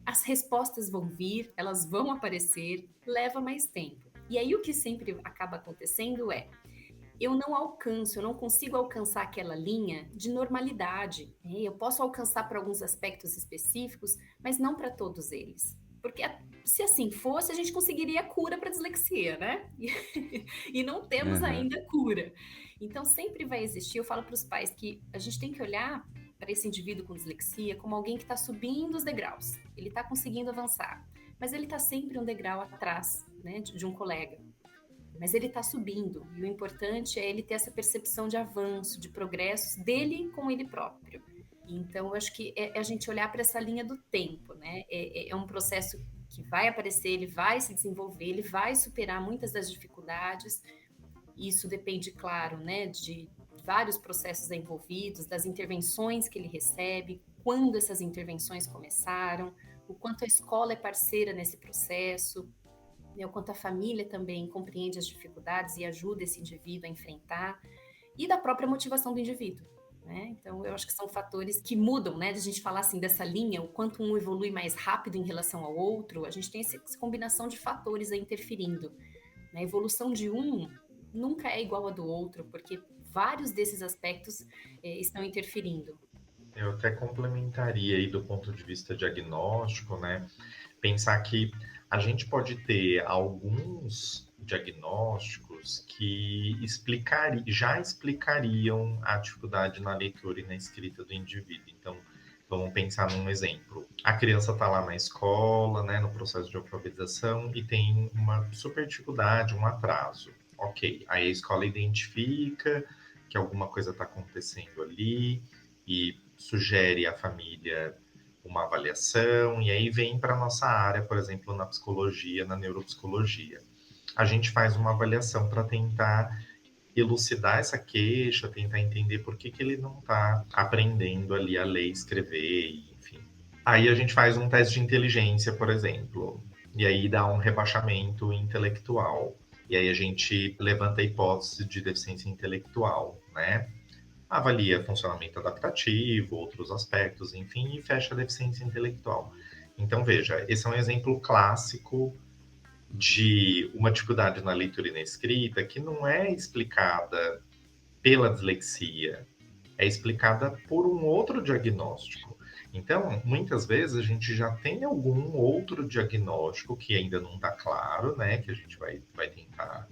As respostas vão vir, elas vão aparecer, leva mais tempo. E aí o que sempre acaba acontecendo é, eu não consigo alcançar aquela linha de normalidade. Eu posso alcançar para alguns aspectos específicos, mas não para todos eles. Porque se assim fosse, a gente conseguiria a cura para a dislexia, né? E não temos ainda cura. Então, sempre vai existir, eu falo para os pais que a gente tem que olhar para esse indivíduo com dislexia como alguém que está subindo os degraus. Ele está conseguindo avançar, mas ele está sempre um degrau atrás, né, de um colega. Mas ele está subindo, e o importante é ele ter essa percepção de avanço, de progressos dele com ele próprio. Então, eu acho que é a gente olhar para essa linha do tempo, né? É um processo que vai aparecer, ele vai se desenvolver, ele vai superar muitas das dificuldades. Isso depende, claro, né, de vários processos envolvidos, das intervenções que ele recebe, quando essas intervenções começaram, o quanto a escola é parceira nesse processo, o quanto a família também compreende as dificuldades e ajuda esse indivíduo a enfrentar, e da própria motivação do indivíduo, né? Então, eu acho que são fatores que mudam, né? De a gente falar assim dessa linha, o quanto um evolui mais rápido em relação ao outro, a gente tem essa combinação de fatores aí interferindo. A evolução de um nunca é igual a do outro, porque vários desses aspectos estão interferindo. Eu até complementaria aí do ponto de vista diagnóstico, né? Pensar que a gente pode ter alguns diagnósticos que já explicariam a dificuldade na leitura e na escrita do indivíduo. Então, vamos pensar num exemplo. A criança está lá na escola, né, no processo de alfabetização, e tem uma super dificuldade, um atraso. Ok, aí a escola identifica que alguma coisa está acontecendo ali e sugere à família uma avaliação, e aí vem para a nossa área, por exemplo, na psicologia, na neuropsicologia. A gente faz uma avaliação para tentar elucidar essa queixa, tentar entender por que ele não está aprendendo ali a ler, escrever, enfim. Aí a gente faz um teste de inteligência, por exemplo, e aí dá um rebaixamento intelectual. E aí a gente levanta a hipótese de deficiência intelectual, né? Avalia funcionamento adaptativo, outros aspectos, enfim, e fecha a deficiência intelectual. Então, veja, esse é um exemplo clássico de uma dificuldade na leitura e na escrita que não é explicada pela dislexia, é explicada por um outro diagnóstico. Então, muitas vezes a gente já tem algum outro diagnóstico que ainda não está claro, né, que a gente vai tentar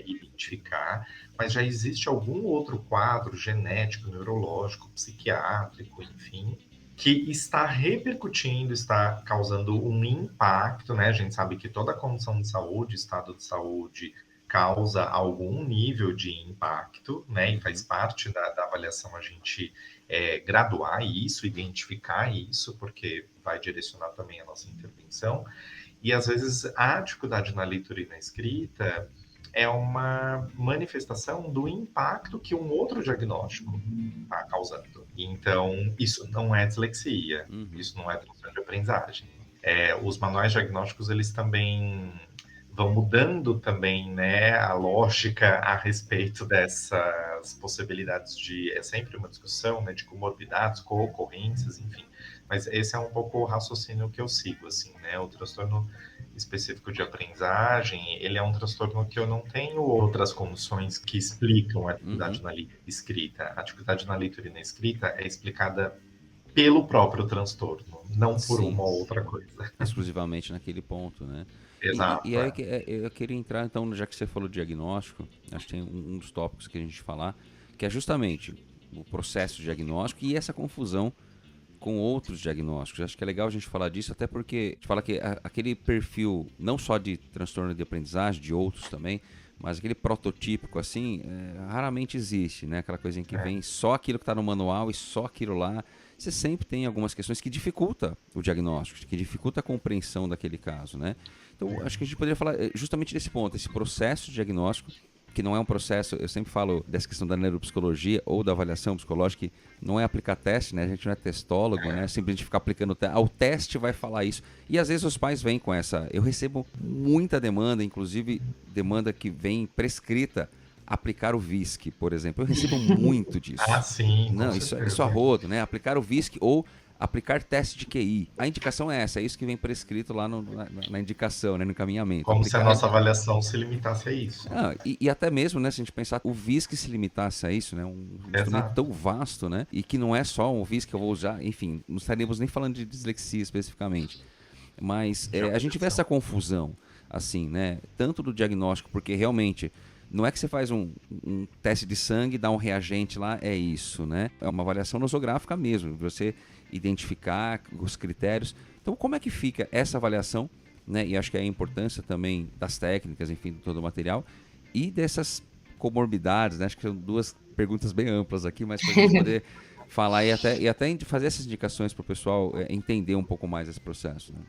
identificar, mas já existe algum outro quadro genético, neurológico, psiquiátrico, enfim, que está repercutindo, está causando um impacto, né? A gente sabe que toda a condição de saúde, estado de saúde, causa algum nível de impacto, né? E faz parte da avaliação a gente graduar isso, identificar isso, porque vai direcionar também a nossa intervenção. E às vezes a dificuldade na leitura e na escrita é uma manifestação do impacto que um outro diagnóstico está causando. Então, isso não é dislexia, isso não é transtorno de aprendizagem. Os manuais diagnósticos, eles também vão mudando também, né, a lógica a respeito dessas possibilidades de... É sempre uma discussão, né, de comorbidades, co-ocorrências, enfim. Mas esse é um pouco o raciocínio que eu sigo, assim, né? O transtorno específico de aprendizagem, ele é um transtorno que eu não tenho outras condições que explicam a dificuldade na escrita. A dificuldade na leitura e na escrita é explicada pelo próprio transtorno, não por uma ou outra coisa. Exclusivamente naquele ponto, né? Exato. E aí eu queria entrar, então, já que você falou de diagnóstico, acho que tem um dos tópicos que a gente falar, que é justamente o processo de diagnóstico e essa confusão com outros diagnósticos. Acho que é legal a gente falar disso, até porque a gente fala que aquele perfil, não só de transtorno de aprendizagem, de outros também, mas aquele prototípico, assim, raramente existe, né? Aquela coisa em que vem só aquilo que está no manual e só aquilo lá. Você sempre tem algumas questões que dificultam o diagnóstico, que dificulta a compreensão daquele caso, né? Então, acho que a gente poderia falar justamente desse ponto, esse processo de diagnóstico, que não é um processo, eu sempre falo dessa questão da neuropsicologia ou da avaliação psicológica, que não é aplicar teste, né? A gente não é testólogo, né? Simplesmente ficar aplicando o teste vai falar isso. E às vezes os pais vêm com essa... Eu recebo muita demanda, inclusive demanda que vem prescrita, aplicar o VISC, por exemplo. Eu recebo muito disso. Sim. Não, isso a rodo, né? Aplicar o VISC ou aplicar teste de QI. A indicação é essa, é isso que vem prescrito lá na indicação, né, no encaminhamento. Como se a nossa avaliação se limitasse a isso. E até mesmo, né, se a gente pensar, o VISC se limitasse a isso, né, um instrumento tão vasto, né, e que não é só um VISC que eu vou usar, enfim, não estaríamos nem falando de dislexia especificamente. Mas a gente vê essa confusão, assim, né, tanto do diagnóstico, porque realmente... Não é que você faz um teste de sangue, dá um reagente lá, é isso, né? É uma avaliação nosográfica mesmo, você identificar os critérios. Então, como é que fica essa avaliação, né? E acho que é a importância também das técnicas, enfim, de todo o material, e dessas comorbidades, né? Acho que são duas perguntas bem amplas aqui, mas para a gente poder falar e até fazer essas indicações para o pessoal entender um pouco mais esse processo, né?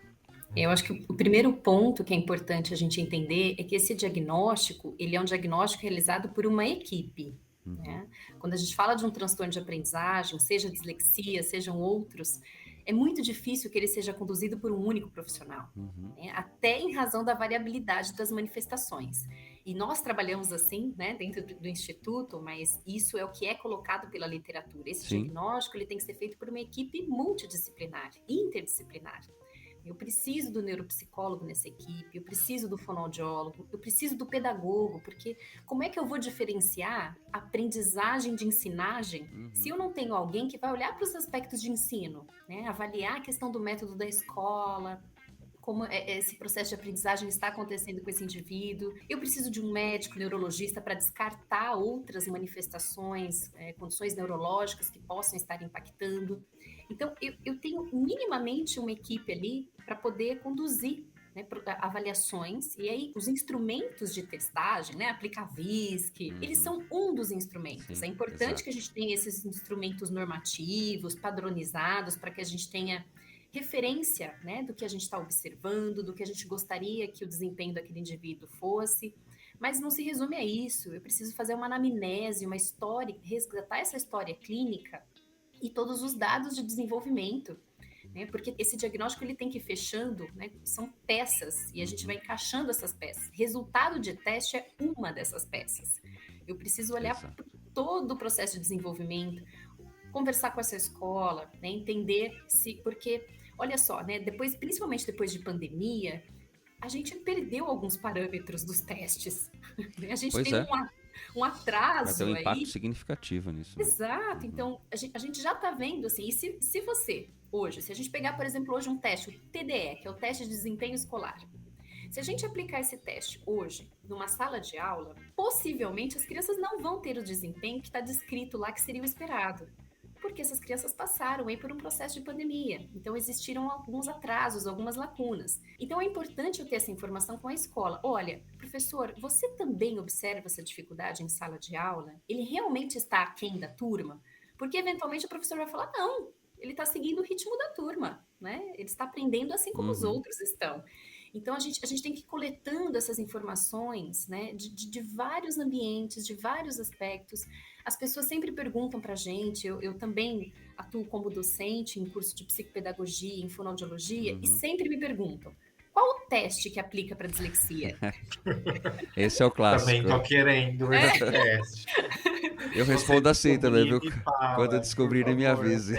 Eu acho que o primeiro ponto que é importante a gente entender é que esse diagnóstico, ele é um diagnóstico realizado por uma equipe, né? Quando a gente fala de um transtorno de aprendizagem, seja dislexia, sejam outros, é muito difícil que ele seja conduzido por um único profissional, né? Até em razão da variabilidade das manifestações. E nós trabalhamos assim, né, dentro do Instituto, mas isso é o que é colocado pela literatura. Esse diagnóstico ele tem que ser feito por uma equipe multidisciplinar, interdisciplinar. Eu preciso do neuropsicólogo nessa equipe, eu preciso do fonoaudiólogo, eu preciso do pedagogo, porque como é que eu vou diferenciar aprendizagem de ensinagem se eu não tenho alguém que vai olhar para os aspectos de ensino, né? Avaliar a questão do método da escola, como esse processo de aprendizagem está acontecendo com esse indivíduo. Eu preciso de um médico neurologista para descartar outras manifestações, condições neurológicas que possam estar impactando. Então, eu tenho minimamente uma equipe ali para poder conduzir, né, avaliações, e aí os instrumentos de testagem, né, aplicar VISC, eles são um dos instrumentos. É importante que a gente tenha esses instrumentos normativos, padronizados, para que a gente tenha referência, né, do que a gente está observando, do que a gente gostaria que o desempenho daquele indivíduo fosse, mas não se resume a isso. Eu preciso fazer uma anamnese, uma história, resgatar essa história clínica e todos os dados de desenvolvimento, né? Porque esse diagnóstico ele tem que ir fechando, né? São peças e a gente vai encaixando essas peças. Resultado de teste é uma dessas peças. Eu preciso olhar para todo o processo de desenvolvimento, conversar com essa escola, né? Entender se... Porque, olha só, né? Principalmente depois de pandemia, a gente perdeu alguns parâmetros dos testes. A gente tem um atraso. Vai ter um impacto significativo nisso. Né? Exato. Então, a gente já está vendo, assim, e se você, hoje, se a gente pegar, por exemplo, hoje um teste, o TDE, que é o teste de desempenho escolar, se a gente aplicar esse teste hoje numa sala de aula, possivelmente as crianças não vão ter o desempenho que está descrito lá que seria o esperado. porque essas crianças passaram aí por um processo de pandemia. Então, existiram alguns atrasos, algumas lacunas. Então, é importante eu ter essa informação com a escola. Olha, professor, você também observa essa dificuldade em sala de aula? Ele realmente está aquém da turma? Porque, eventualmente, o professor vai falar, não, ele está seguindo o ritmo da turma, né? Ele está aprendendo assim como os outros estão. Então, a gente tem que ir coletando essas informações, né, de vários ambientes, de vários aspectos. As pessoas sempre perguntam para a gente, eu também atuo como docente em curso de psicopedagogia, em fonoaudiologia, e sempre me perguntam, qual o teste que aplica para dislexia? Esse é o clássico. Também tô querendo esse teste. Eu respondo assim também, viu? Fala, Quando descobrirem, me avise.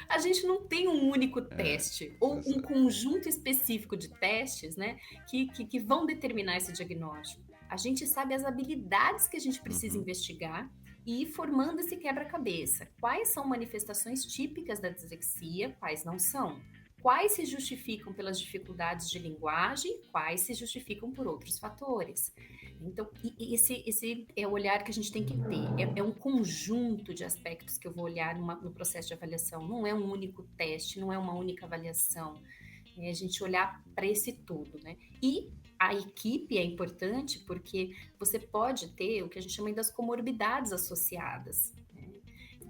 A gente não tem um único teste, ou um conjunto específico de testes, né, que vão determinar esse diagnóstico. A gente sabe as habilidades que a gente precisa investigar e ir formando esse quebra-cabeça. Quais são manifestações típicas da dislexia, quais não são? Quais se justificam pelas dificuldades de linguagem, quais se justificam por outros fatores. Então, esse é o olhar que a gente tem que ter. É um conjunto de aspectos que eu vou olhar no processo de avaliação. Não é um único teste, não é uma única avaliação. É a gente olhar para esse todo, né? E a equipe é importante porque você pode ter o que a gente chama das comorbidades associadas, né?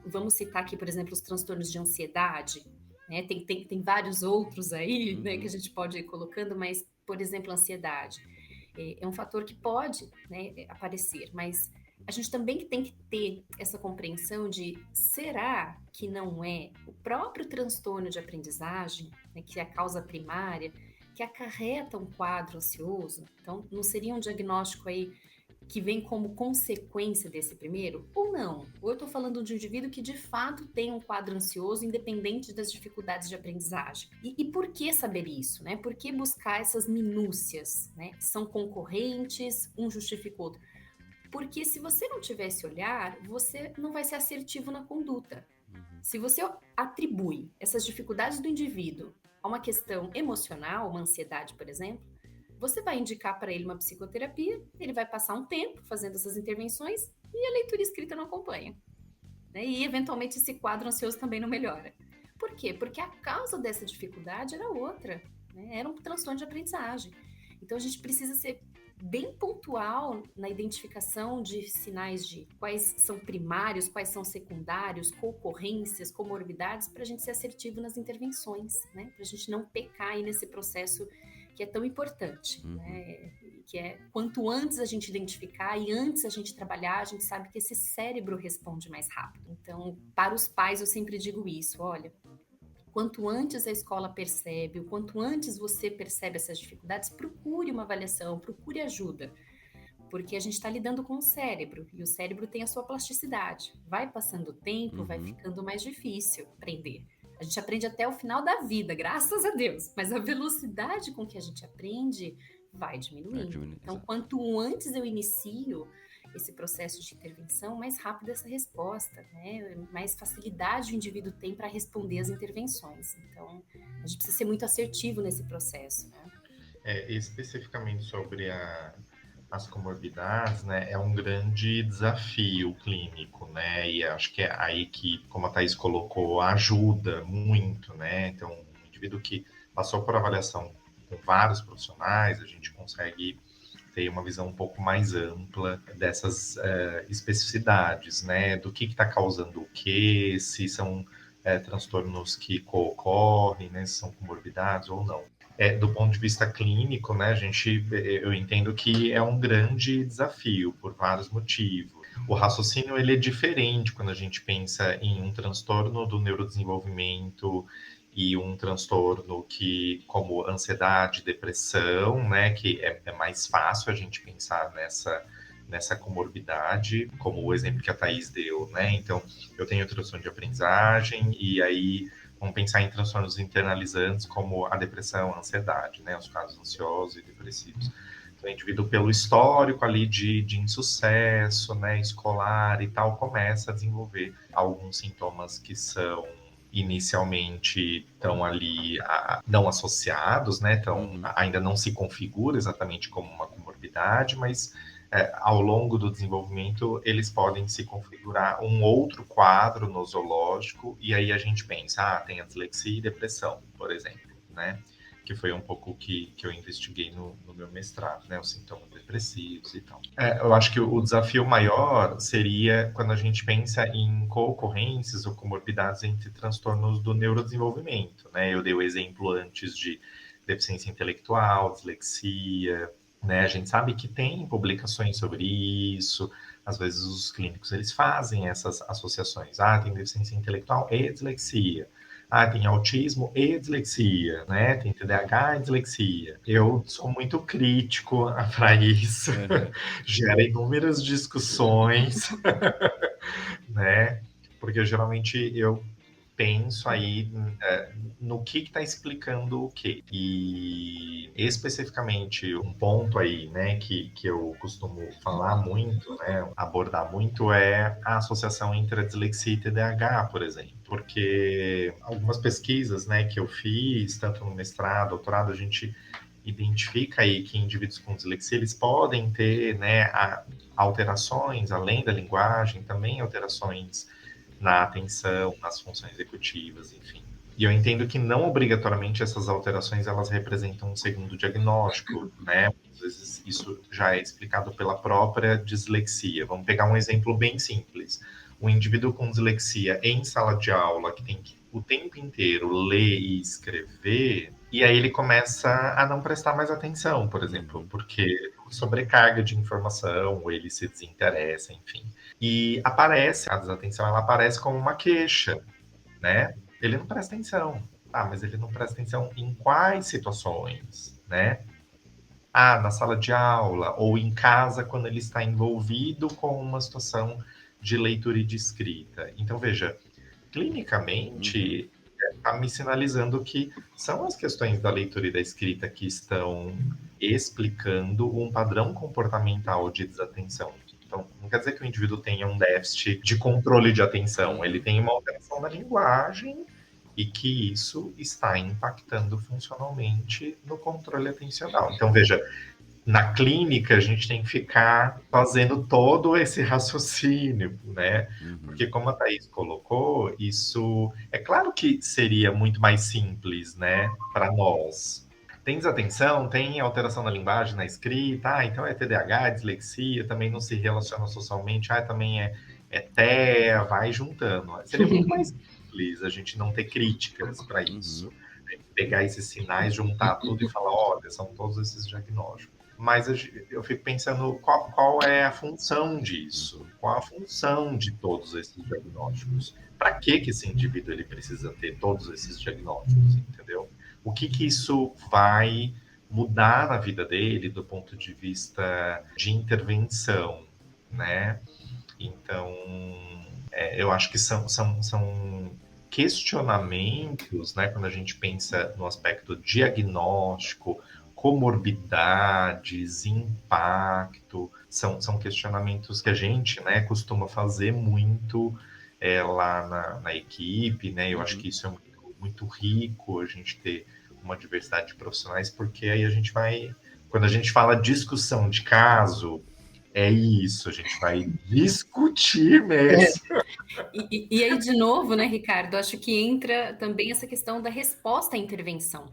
Vamos citar aqui, por exemplo, os transtornos de ansiedade, né? Tem vários outros aí, né, que a gente pode ir colocando, mas, por exemplo, a ansiedade é um fator que pode, né, aparecer, mas a gente também tem que ter essa compreensão de será que não é o próprio transtorno de aprendizagem, né, que é a causa primária, que acarreta um quadro ansioso? Então, não seria um diagnóstico aí que vem como consequência desse primeiro? Ou não? Ou eu estou falando de um indivíduo que de fato tem um quadro ansioso independente das dificuldades de aprendizagem? E por que saber isso, né? Por que buscar essas minúcias, né? São concorrentes, um justifica o outro. Porque se você não tiver esse olhar, você não vai ser assertivo na conduta. Se você atribui essas dificuldades do indivíduo a uma questão emocional, uma ansiedade, por exemplo, você vai indicar para ele uma psicoterapia, ele vai passar um tempo fazendo essas intervenções e a leitura escrita não acompanha, né? E, eventualmente, esse quadro ansioso também não melhora. Por quê? Porque a causa dessa dificuldade era outra, né? Era um transtorno de aprendizagem. Então, a gente precisa ser bem pontual na identificação de sinais de quais são primários, quais são secundários, concorrências, comorbidades, para a gente ser assertivo nas intervenções, né? Para a gente não pecar aí nesse processo que é tão importante, né? Que é quanto antes a gente identificar e antes a gente trabalhar, a gente sabe que esse cérebro responde mais rápido. Então, para os pais eu sempre digo isso, olha, quanto antes a escola percebe, o quanto antes você percebe essas dificuldades, procure uma avaliação, procure ajuda, porque a gente está lidando com o cérebro, e o cérebro tem a sua plasticidade. Vai passando o tempo, vai ficando mais difícil aprender. A gente aprende até o final da vida, graças a Deus, mas a velocidade com que a gente aprende vai diminuindo. Então, quanto antes eu inicio esse processo de intervenção, mais rápida essa resposta, né? Mais facilidade o indivíduo tem para responder às intervenções. Então, a gente precisa ser muito assertivo nesse processo, né? Especificamente sobre as comorbidades, né, é um grande desafio clínico, né, e acho que é aí que, como a Thaís colocou, ajuda muito, né, então, um indivíduo que passou por avaliação com vários profissionais, a gente consegue ter uma visão um pouco mais ampla dessas especificidades, né, do que está causando o quê, se são transtornos que ocorrem, né, se são comorbidades ou não. Do ponto de vista clínico, né, eu entendo que é um grande desafio por vários motivos. O raciocínio ele é diferente quando a gente pensa em um transtorno do neurodesenvolvimento e um transtorno como ansiedade, depressão, né, que é mais fácil a gente pensar nessa comorbidade, como o exemplo que a Thaís deu, né? Então, eu tenho transtorno de aprendizagem e aí vamos pensar em transtornos internalizantes como a depressão, a ansiedade, né? Os casos ansiosos e depressivos. Então, o indivíduo, pelo histórico ali de insucesso, né, escolar e tal, começa a desenvolver alguns sintomas que são inicialmente estão ali não associados, né? Então, ainda não se configura exatamente como uma comorbidade, mas ao longo do desenvolvimento, eles podem se configurar um outro quadro nosológico, e aí a gente pensa, tem a dislexia e depressão, por exemplo, né? Que foi um pouco que eu investiguei no meu mestrado, né? Os sintomas depressivos e tal. Eu acho que o desafio maior seria quando a gente pensa em co-ocorrências ou comorbidades entre transtornos do neurodesenvolvimento, né? Eu dei o exemplo antes de deficiência intelectual, dislexia, né? A gente sabe que tem publicações sobre isso, às vezes os clínicos eles fazem essas associações. Tem deficiência intelectual e dislexia. Tem autismo e dislexia, né? Tem TDAH e dislexia. Eu sou muito crítico para isso. Gera inúmeras discussões, né? Porque geralmente eu penso aí no que está explicando o quê. E especificamente um ponto aí, né, que eu costumo falar muito, né, abordar muito é a associação entre a dislexia e TDAH, por exemplo. Porque algumas pesquisas, né, que eu fiz, tanto no mestrado, doutorado, a gente identifica aí que indivíduos com dislexia, eles podem ter, né, alterações, além da linguagem, também alterações na atenção, nas funções executivas, enfim. E eu entendo que não obrigatoriamente essas alterações elas representam um segundo diagnóstico, né? Às vezes isso já é explicado pela própria dislexia. Vamos pegar um exemplo bem simples. Um indivíduo com dislexia em sala de aula que tem que o tempo inteiro ler e escrever, e aí ele começa a não prestar mais atenção, por exemplo, porque sobrecarga de informação, ou ele se desinteressa, enfim. E aparece, a desatenção, ela aparece como uma queixa, né? Ele não presta atenção. Mas ele não presta atenção em quais situações, né? Na sala de aula, ou em casa, quando ele está envolvido com uma situação de leitura e de escrita. Então, veja, clinicamente, está me sinalizando que são as questões da leitura e da escrita que estão explicando um padrão comportamental de desatenção. Então, não quer dizer que o indivíduo tenha um déficit de controle de atenção, ele tem uma alteração na linguagem e que isso está impactando funcionalmente no controle atencional. Então, veja, na clínica a gente tem que ficar fazendo todo esse raciocínio, né? Porque como a Thaís colocou, isso é claro que seria muito mais simples, né, para nós. Tem desatenção, tem alteração na linguagem, na escrita, então é TDAH, dislexia, também não se relaciona socialmente, também é TEA, vai juntando. Seria muito mais simples a gente não ter críticas para isso. Pegar esses sinais, juntar tudo e falar, olha, são todos esses diagnósticos. Mas eu fico pensando qual é a função disso, qual a função de todos esses diagnósticos. Para que esse indivíduo ele precisa ter todos esses diagnósticos, entendeu? O que isso vai mudar na vida dele do ponto de vista de intervenção, né? Então, eu acho que são questionamentos, né? Quando a gente pensa no aspecto diagnóstico, comorbidades, impacto, são questionamentos que a gente, né, costuma fazer muito lá na equipe, né? Eu acho que isso é muito rico, a gente ter uma diversidade de profissionais, porque aí a gente vai, quando a gente fala discussão de caso, é isso, a gente vai discutir mesmo. E aí, de novo, né, Ricardo, acho que entra também essa questão da resposta à intervenção.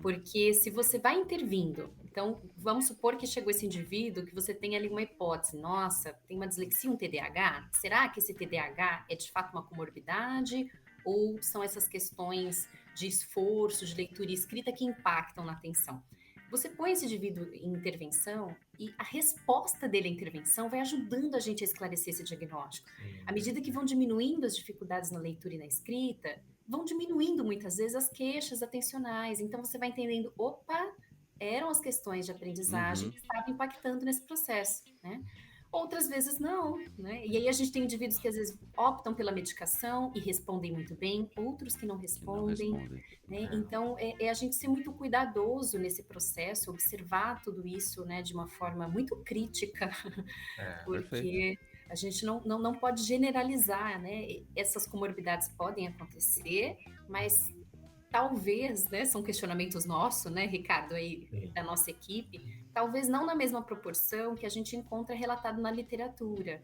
Porque se você vai intervindo, então vamos supor que chegou esse indivíduo, que você tem ali uma hipótese, nossa, tem uma dislexia, um TDAH, será que esse TDAH é de fato uma comorbidade ou são essas questões de esforço, de leitura e escrita que impactam na atenção? Você põe esse indivíduo em intervenção e a resposta dele à intervenção vai ajudando a gente a esclarecer esse diagnóstico. À medida que vão diminuindo as dificuldades na leitura e na escrita, vão diminuindo muitas vezes as queixas atencionais. Então você vai entendendo, eram as questões de aprendizagem que estavam impactando nesse processo, né? Outras vezes não, né? E aí a gente tem indivíduos que às vezes optam pela medicação e respondem muito bem, outros que não respondem. Né? Então é a gente ser muito cuidadoso nesse processo, observar tudo isso, né, de uma forma muito crítica, porque perfeito. A gente não pode generalizar, né? Essas comorbidades podem acontecer, mas talvez, né, são questionamentos nossos, né, Ricardo, aí da nossa equipe, talvez não na mesma proporção que a gente encontra relatado na literatura.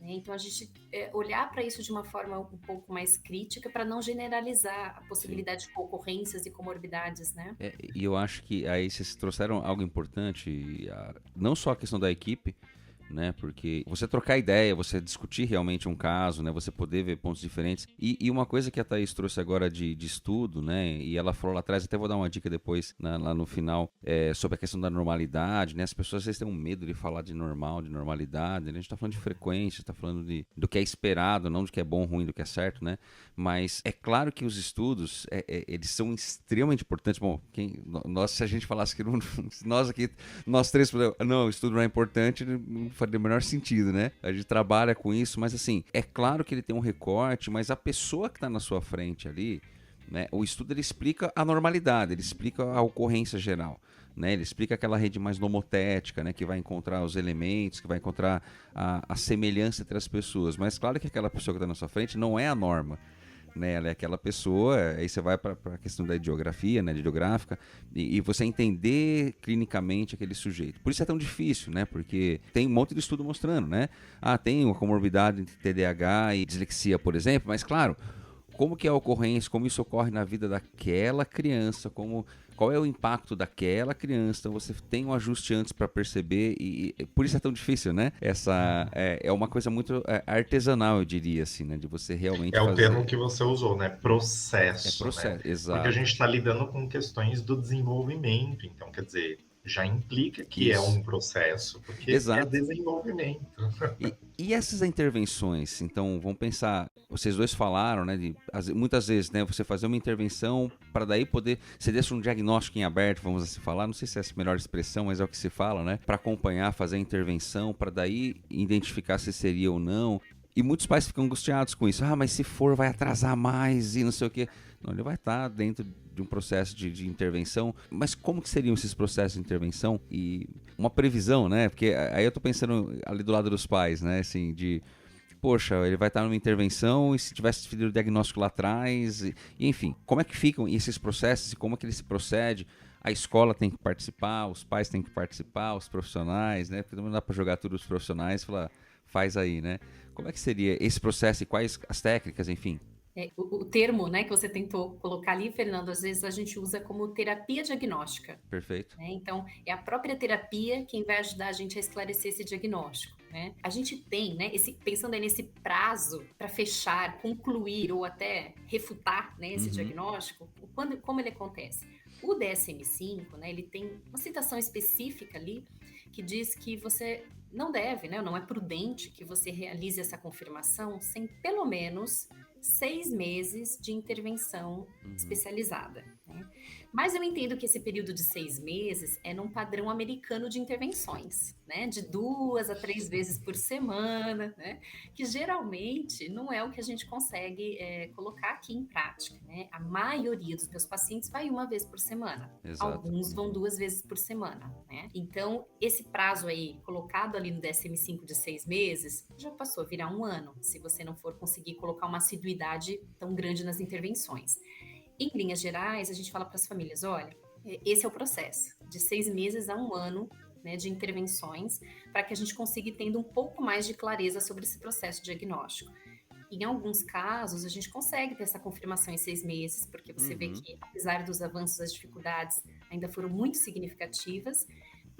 Né? Então, a gente olhar para isso de uma forma um pouco mais crítica para não generalizar a possibilidade de ocorrências e comorbidades, né? E eu acho que aí vocês trouxeram algo importante, não só a questão da equipe, né? Porque você trocar ideia, você discutir realmente um caso, né? Você poder ver pontos diferentes. E uma coisa que a Thaís trouxe agora de estudo, né? E ela falou lá atrás, até vou dar uma dica depois, lá no final, sobre a questão da normalidade, né? As pessoas às vezes têm um medo de falar de normal, de normalidade, né? A gente tá falando de frequência, tá falando do que é esperado, não do que é bom, ruim, do que é certo, né? Mas é claro que os estudos, eles são extremamente importantes. Bom, se a gente falasse que nós aqui, nós três, não, o estudo não é importante, não faria o menor sentido, né? A gente trabalha com isso, mas assim, é claro que ele tem um recorte, mas a pessoa que está na sua frente ali, né? O estudo ele explica a normalidade, ele explica a ocorrência geral, né? Ele explica aquela rede mais nomotética, né? Que vai encontrar os elementos, que vai encontrar a semelhança entre as pessoas, mas claro que aquela pessoa que está na sua frente não é a norma. Né, ela é aquela pessoa, aí você vai para a questão da idiografia, né, idiográfica, e você entender clinicamente aquele sujeito. Por isso é tão difícil, né, porque tem um monte de estudo mostrando, né, tem uma comorbidade entre TDAH e dislexia, por exemplo, mas claro, como que é a ocorrência, como isso ocorre na vida daquela criança, qual é o impacto daquela criança, então você tem um ajuste antes para perceber e por isso é tão difícil, né? Essa é uma coisa muito artesanal, eu diria assim, né? De você realmente É o fazer... termo que você usou, né? Processo, É processo, né? exato. Porque a gente está lidando com questões do desenvolvimento, então quer dizer, já implica que Isso. é um processo, porque Exato. é desenvolvimento. E essas intervenções, então, vamos pensar, vocês dois falaram, né, muitas vezes, né, você fazer uma intervenção para daí poder, você deixa um diagnóstico em aberto, vamos assim falar, não sei se é a melhor expressão, mas é o que se fala, né, para acompanhar, fazer a intervenção, para daí identificar se seria ou não. E muitos pais ficam angustiados com isso. Mas se for, vai atrasar mais e não sei o quê. Não, ele vai estar dentro de um processo de intervenção. Mas como que seriam esses processos de intervenção? E uma previsão, né? Porque aí eu tô pensando ali do lado dos pais, né? Assim, poxa, ele vai estar numa intervenção e se tivesse tido o diagnóstico lá atrás... enfim, como é que ficam esses processos e como é que ele se procede? A escola tem que participar, os pais têm que participar, os profissionais, né? Porque não dá para jogar tudo os profissionais e falar, faz aí, né? Como é que seria esse processo e quais as técnicas, enfim? O termo, né, que você tentou colocar ali, Fernando, às vezes a gente usa como terapia diagnóstica. Perfeito. Né? Então, é a própria terapia quem vai ajudar a gente a esclarecer esse diagnóstico. Né? A gente tem, né, pensando aí nesse prazo para fechar, concluir ou até refutar, né, esse diagnóstico, como ele acontece? O DSM-5, né, ele tem uma citação específica ali que diz que você não deve, né, não é prudente que você realize essa confirmação sem pelo menos 6 meses de intervenção especializada. Né? Mas eu entendo que esse período de 6 meses é num padrão americano de intervenções, né? De 2 a 3 vezes por semana, né? Que geralmente não é o que a gente consegue colocar aqui em prática. Né? A maioria dos meus pacientes vai 1 vez por semana. Exato. Alguns vão 2 vezes por semana. Né? Então, esse prazo aí, colocado ali no DSM-5 de 6 meses, já passou a virar 1 ano, se você não for conseguir colocar uma assiduidade tão grande nas intervenções. Em linhas gerais, a gente fala para as famílias, olha, esse é o processo, de 6 meses a 1 ano, né, de intervenções, para que a gente consiga ir tendo um pouco mais de clareza sobre esse processo diagnóstico. Em alguns casos, a gente consegue ter essa confirmação em 6 meses, porque você vê que, apesar dos avanços, as dificuldades ainda foram muito significativas,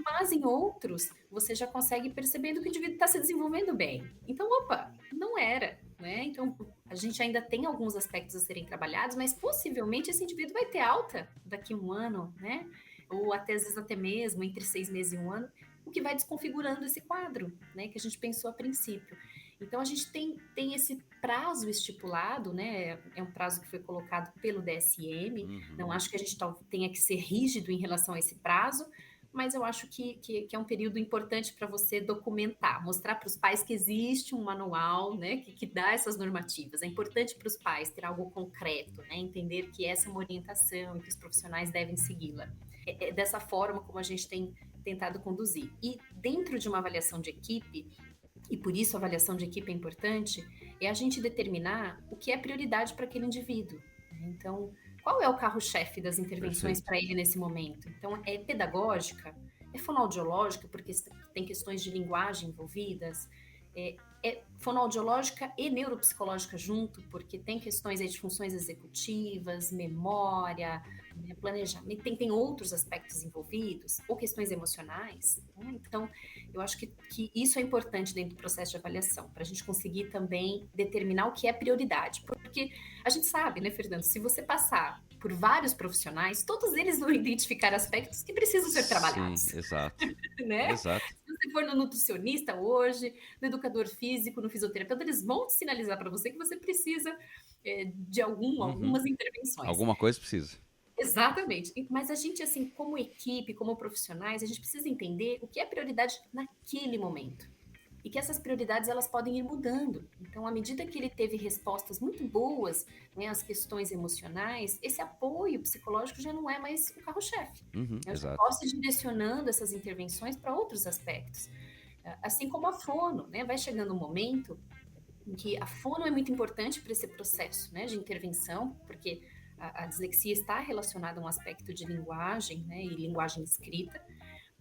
mas em outros, você já consegue percebendo que o indivíduo está se desenvolvendo bem. Então, opa, não era, né? Então, a gente ainda tem alguns aspectos a serem trabalhados, mas possivelmente esse indivíduo vai ter alta daqui a 1 ano, né? Ou até, às vezes, até mesmo entre 6 meses e 1 ano, o que vai desconfigurando esse quadro, né? Que a gente pensou a princípio. Então, a gente tem esse prazo estipulado, né? É um prazo que foi colocado pelo DSM. Não acho que a gente tenha que ser rígido em relação a esse prazo, mas eu acho que é um período importante para você documentar, mostrar para os pais que existe um manual, né, que dá essas normativas. É importante para os pais ter algo concreto, né, entender que essa é uma orientação e que os profissionais devem segui-la. É dessa forma como a gente tem tentado conduzir. E dentro de uma avaliação de equipe, e por isso a avaliação de equipe é importante, é a gente determinar o que é prioridade para aquele indivíduo. Então, qual é o carro-chefe das intervenções para ele nesse momento? Então, é pedagógica? É é fonoaudiológica, porque tem questões de linguagem envolvidas, é fonoaudiológica e neuropsicológica junto, porque tem questões aí de funções executivas, memória, né, planejamento, tem outros aspectos envolvidos, ou questões emocionais, né? Então, eu acho que isso é importante dentro do processo de avaliação, para a gente conseguir também determinar o que é prioridade, porque a gente sabe, né, Fernando, se você passar por vários profissionais, todos eles vão identificar aspectos que precisam ser trabalhados. Sim, exato. Né? Exato. Se você for no nutricionista hoje, no educador físico, no fisioterapeuta, eles vão te sinalizar para você que você precisa de algumas intervenções. Alguma coisa precisa. Exatamente. Mas a gente, assim, como equipe, como profissionais, a gente precisa entender o que é prioridade naquele momento. E que essas prioridades, elas podem ir mudando. Então, à medida que ele teve respostas muito boas, né, às questões emocionais, esse apoio psicológico já não é mais o carro-chefe. Eu já posso ir direcionando essas intervenções para outros aspectos. Assim como a fono, né? Vai chegando um momento em que a fono é muito importante para esse processo, né, de intervenção, porque a dislexia está relacionada a um aspecto de linguagem, né, e linguagem escrita,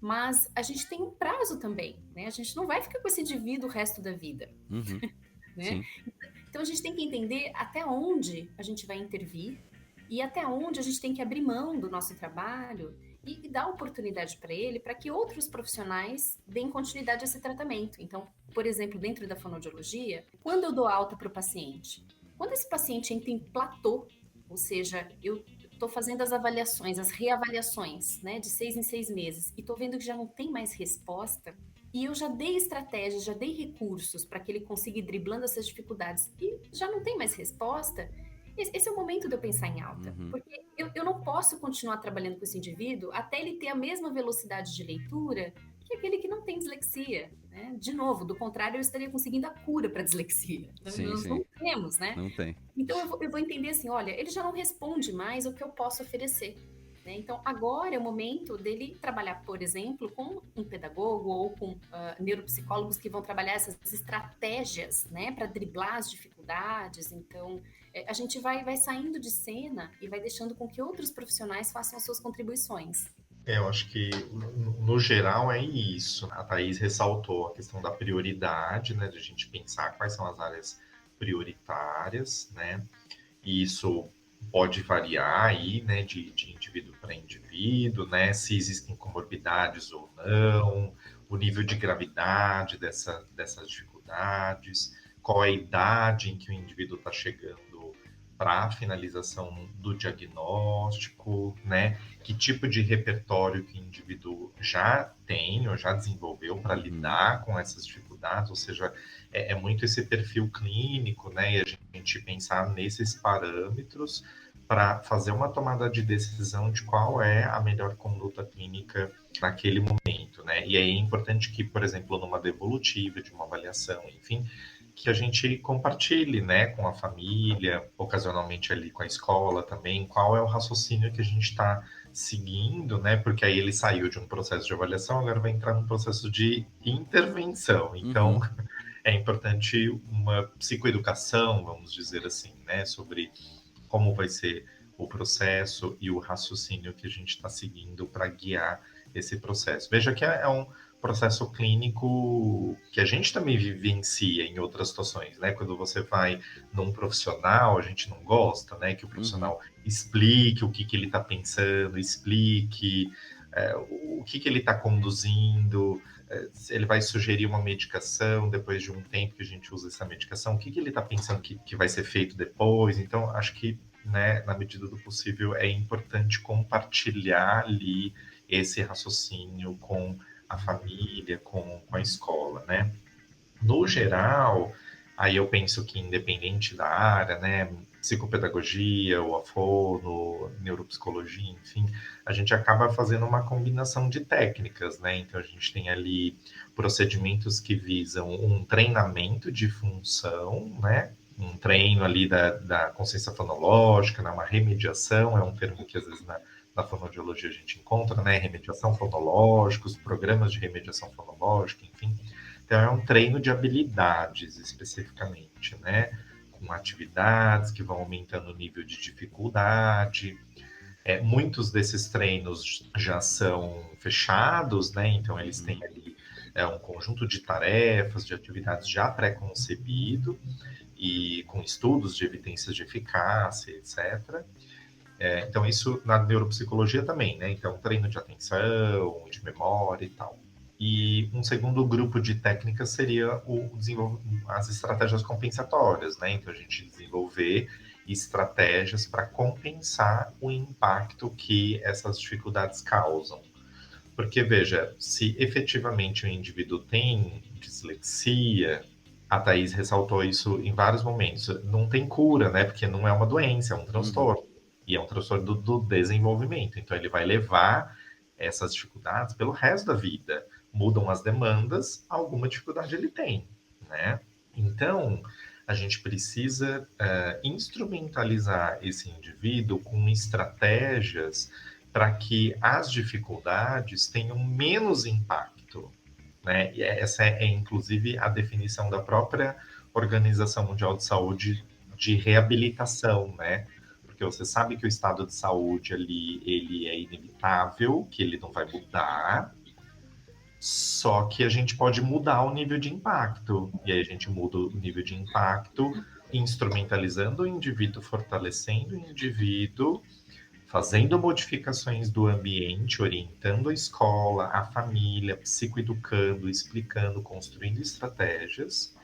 mas a gente tem um prazo também, né? A gente não vai ficar com esse indivíduo o resto da vida, né? Então a gente tem que entender até onde a gente vai intervir e até onde a gente tem que abrir mão do nosso trabalho e dar oportunidade para ele, para que outros profissionais deem continuidade a esse tratamento. Então, por exemplo, dentro da fonoaudiologia, quando eu dou alta para o paciente, quando esse paciente entra em platô, ou seja, eu estou fazendo as avaliações, as reavaliações, né, de 6 em 6 meses, e estou vendo que já não tem mais resposta, e eu já dei estratégias, já dei recursos para que ele consiga ir driblando essas dificuldades, e já não tem mais resposta, esse é o momento de eu pensar em alta, porque eu não posso continuar trabalhando com esse indivíduo até ele ter a mesma velocidade de leitura que aquele que não tem dislexia, né? De novo, do contrário, eu estaria conseguindo a cura para a dislexia. Nós não temos, né? Não tem. Então, eu vou entender assim, olha, ele já não responde mais o que eu posso oferecer. Né? Então, agora é o momento dele trabalhar, por exemplo, com um pedagogo ou com neuropsicólogos que vão trabalhar essas estratégias, né, para driblar as dificuldades. Então, a gente vai saindo de cena e vai deixando com que outros profissionais façam as suas contribuições. Eu acho que, no geral, é isso. A Thaís ressaltou a questão da prioridade, né, de a gente pensar quais são as áreas prioritárias, né, e isso pode variar aí, né, de indivíduo para indivíduo, né, se existem comorbidades ou não, o nível de gravidade dessas dificuldades, qual é a idade em que o indivíduo está chegando para a finalização do diagnóstico, né, que tipo de repertório que o indivíduo já tem ou já desenvolveu para lidar com essas dificuldades, ou seja, é muito esse perfil clínico, né, e a gente pensar nesses parâmetros para fazer uma tomada de decisão de qual é a melhor conduta clínica naquele momento, né, e aí é importante que, por exemplo, numa devolutiva, de uma avaliação, enfim, que a gente compartilhe, né, com a família, ocasionalmente ali com a escola também, qual é o raciocínio que a gente está seguindo, né, porque aí ele saiu de um processo de avaliação, agora vai entrar num processo de intervenção. Então, é importante uma psicoeducação, vamos dizer assim, né, sobre como vai ser o processo e o raciocínio que a gente está seguindo para guiar esse processo. Veja que é um processo clínico que a gente também vivencia em outras situações, né? Quando você vai num profissional, a gente não gosta, né? Que o profissional explique o que ele está pensando, explique o que ele está conduzindo, ele vai sugerir uma medicação depois de um tempo que a gente usa essa medicação, o que ele está pensando que vai ser feito depois. Então, acho que, né, na medida do possível, é importante compartilhar ali esse raciocínio com a família, com a escola, né? No geral, aí eu penso que independente da área, né, psicopedagogia, ou a fono, neuropsicologia, enfim, a gente acaba fazendo uma combinação de técnicas, né? Então a gente tem ali procedimentos que visam um treinamento de função, né? Um treino ali da consciência fonológica, né? Uma remediação, é um termo que às vezes na fonoaudiologia a gente encontra, né? Remediação fonológica, os programas de remediação fonológica, enfim. Então, é um treino de habilidades, especificamente, né? Com atividades que vão aumentando o nível de dificuldade. Muitos desses treinos já são fechados, né? Então eles têm ali um conjunto de tarefas, de atividades já pré-concebido e com estudos de evidências de eficácia, etc. Então isso na neuropsicologia também, né? Então treino de atenção, de memória e tal. E um segundo grupo de técnicas seria as estratégias compensatórias, né? Então a gente desenvolver estratégias para compensar o impacto que essas dificuldades causam. Porque, veja, se efetivamente o indivíduo tem dislexia, a Thaís ressaltou isso em vários momentos, não tem cura, né? Porque não é uma doença, é um transtorno. E é um transtorno do desenvolvimento. Então, ele vai levar essas dificuldades pelo resto da vida. Mudam as demandas, alguma dificuldade ele tem, né? Então, a gente precisa instrumentalizar esse indivíduo com estratégias para que as dificuldades tenham menos impacto, né? E essa inclusive, a definição da própria Organização Mundial de Saúde de reabilitação, né? Porque você sabe que o estado de saúde ali, ele é inevitável, que ele não vai mudar, só que a gente pode mudar o nível de impacto. E aí a gente muda o nível de impacto instrumentalizando o indivíduo, fortalecendo o indivíduo, fazendo modificações do ambiente, orientando a escola, a família, psicoeducando, explicando, construindo estratégias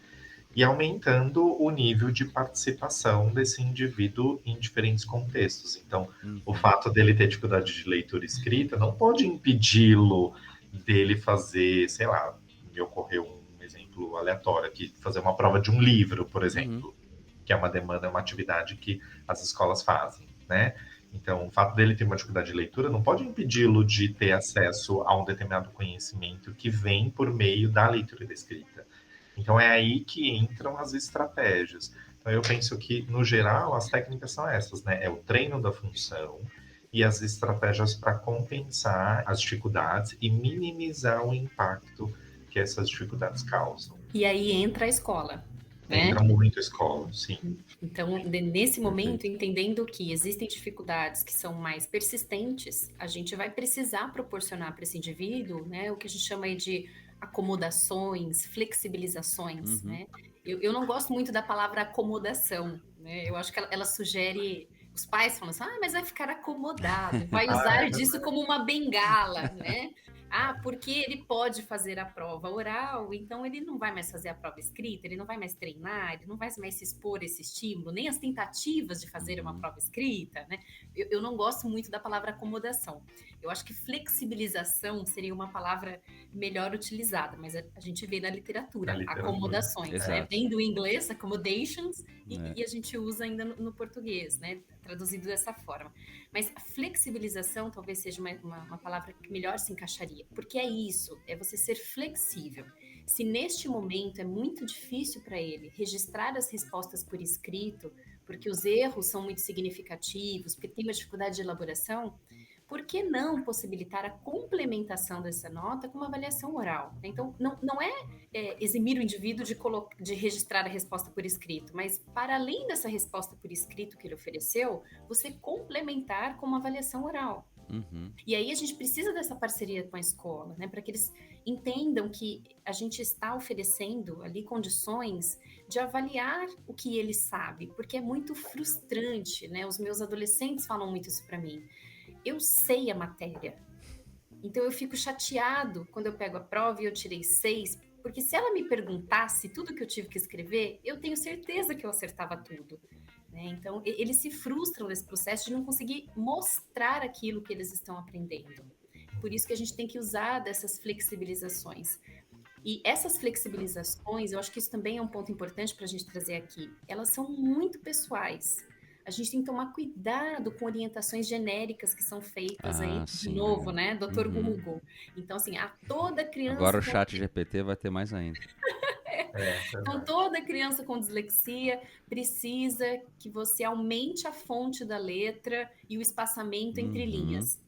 e aumentando o nível de participação desse indivíduo em diferentes contextos. Então, o fato dele ter dificuldade de leitura e escrita não pode impedi-lo dele fazer, sei lá, me ocorreu um exemplo aleatório aqui, fazer uma prova de um livro, por exemplo, que é uma demanda, é uma atividade que as escolas fazem, né? Então, o fato dele ter uma dificuldade de leitura não pode impedi-lo de ter acesso a um determinado conhecimento que vem por meio da leitura e da escrita. Então, é aí que entram as estratégias. Então, eu penso que, no geral, as técnicas são essas, né? É o treino da função e as estratégias para compensar as dificuldades e minimizar o impacto que essas dificuldades causam. E aí entra a escola, né? Entra muito a escola, sim. Então, nesse momento, entendendo que existem dificuldades que são mais persistentes, a gente vai precisar proporcionar para esse indivíduo, né, o que a gente chama aí de acomodações, flexibilizações, né? Eu não gosto muito da palavra acomodação, né? Eu acho que ela sugere... Os pais falam assim, mas vai ficar acomodado, vai usar disso como uma bengala, né? Porque ele pode fazer a prova oral, então ele não vai mais fazer a prova escrita, ele não vai mais treinar, ele não vai mais se expor a esse estímulo, nem as tentativas de fazer uma prova escrita, né? Eu não gosto muito da palavra acomodação. Eu acho que flexibilização seria uma palavra melhor utilizada, mas a gente vê na literatura acomodações, né? Vem do inglês, accommodations, e a gente usa ainda no português, né? Traduzido dessa forma. Mas a flexibilização talvez seja uma palavra que melhor se encaixaria, porque é isso, é você ser flexível. Se neste momento é muito difícil para ele registrar as respostas por escrito, porque os erros são muito significativos, porque tem uma dificuldade de elaboração, por que não possibilitar a complementação dessa nota com uma avaliação oral? Então, não é eximir o indivíduo de registrar a resposta por escrito, mas para além dessa resposta por escrito que ele ofereceu, você complementar com uma avaliação oral. E aí a gente precisa dessa parceria com a escola, né, para que eles entendam que a gente está oferecendo ali condições de avaliar o que ele sabe, porque é muito frustrante, né? Os meus adolescentes falam muito isso para mim. Eu sei a matéria, então eu fico chateado quando eu pego a prova e eu tirei 6, porque se ela me perguntasse tudo que eu tive que escrever, eu tenho certeza que eu acertava tudo. Né? Então, eles se frustram nesse processo de não conseguir mostrar aquilo que eles estão aprendendo. Por isso que a gente tem que usar dessas flexibilizações. E essas flexibilizações, eu acho que isso também é um ponto importante para a gente trazer aqui. Elas são muito pessoais. A gente tem que tomar cuidado com orientações genéricas que são feitas aí, de novo, né? Dr. Google. Então, assim, toda criança... Agora o chat GPT vai ter mais ainda. Então, toda criança com dislexia precisa que você aumente a fonte da letra e o espaçamento entre linhas.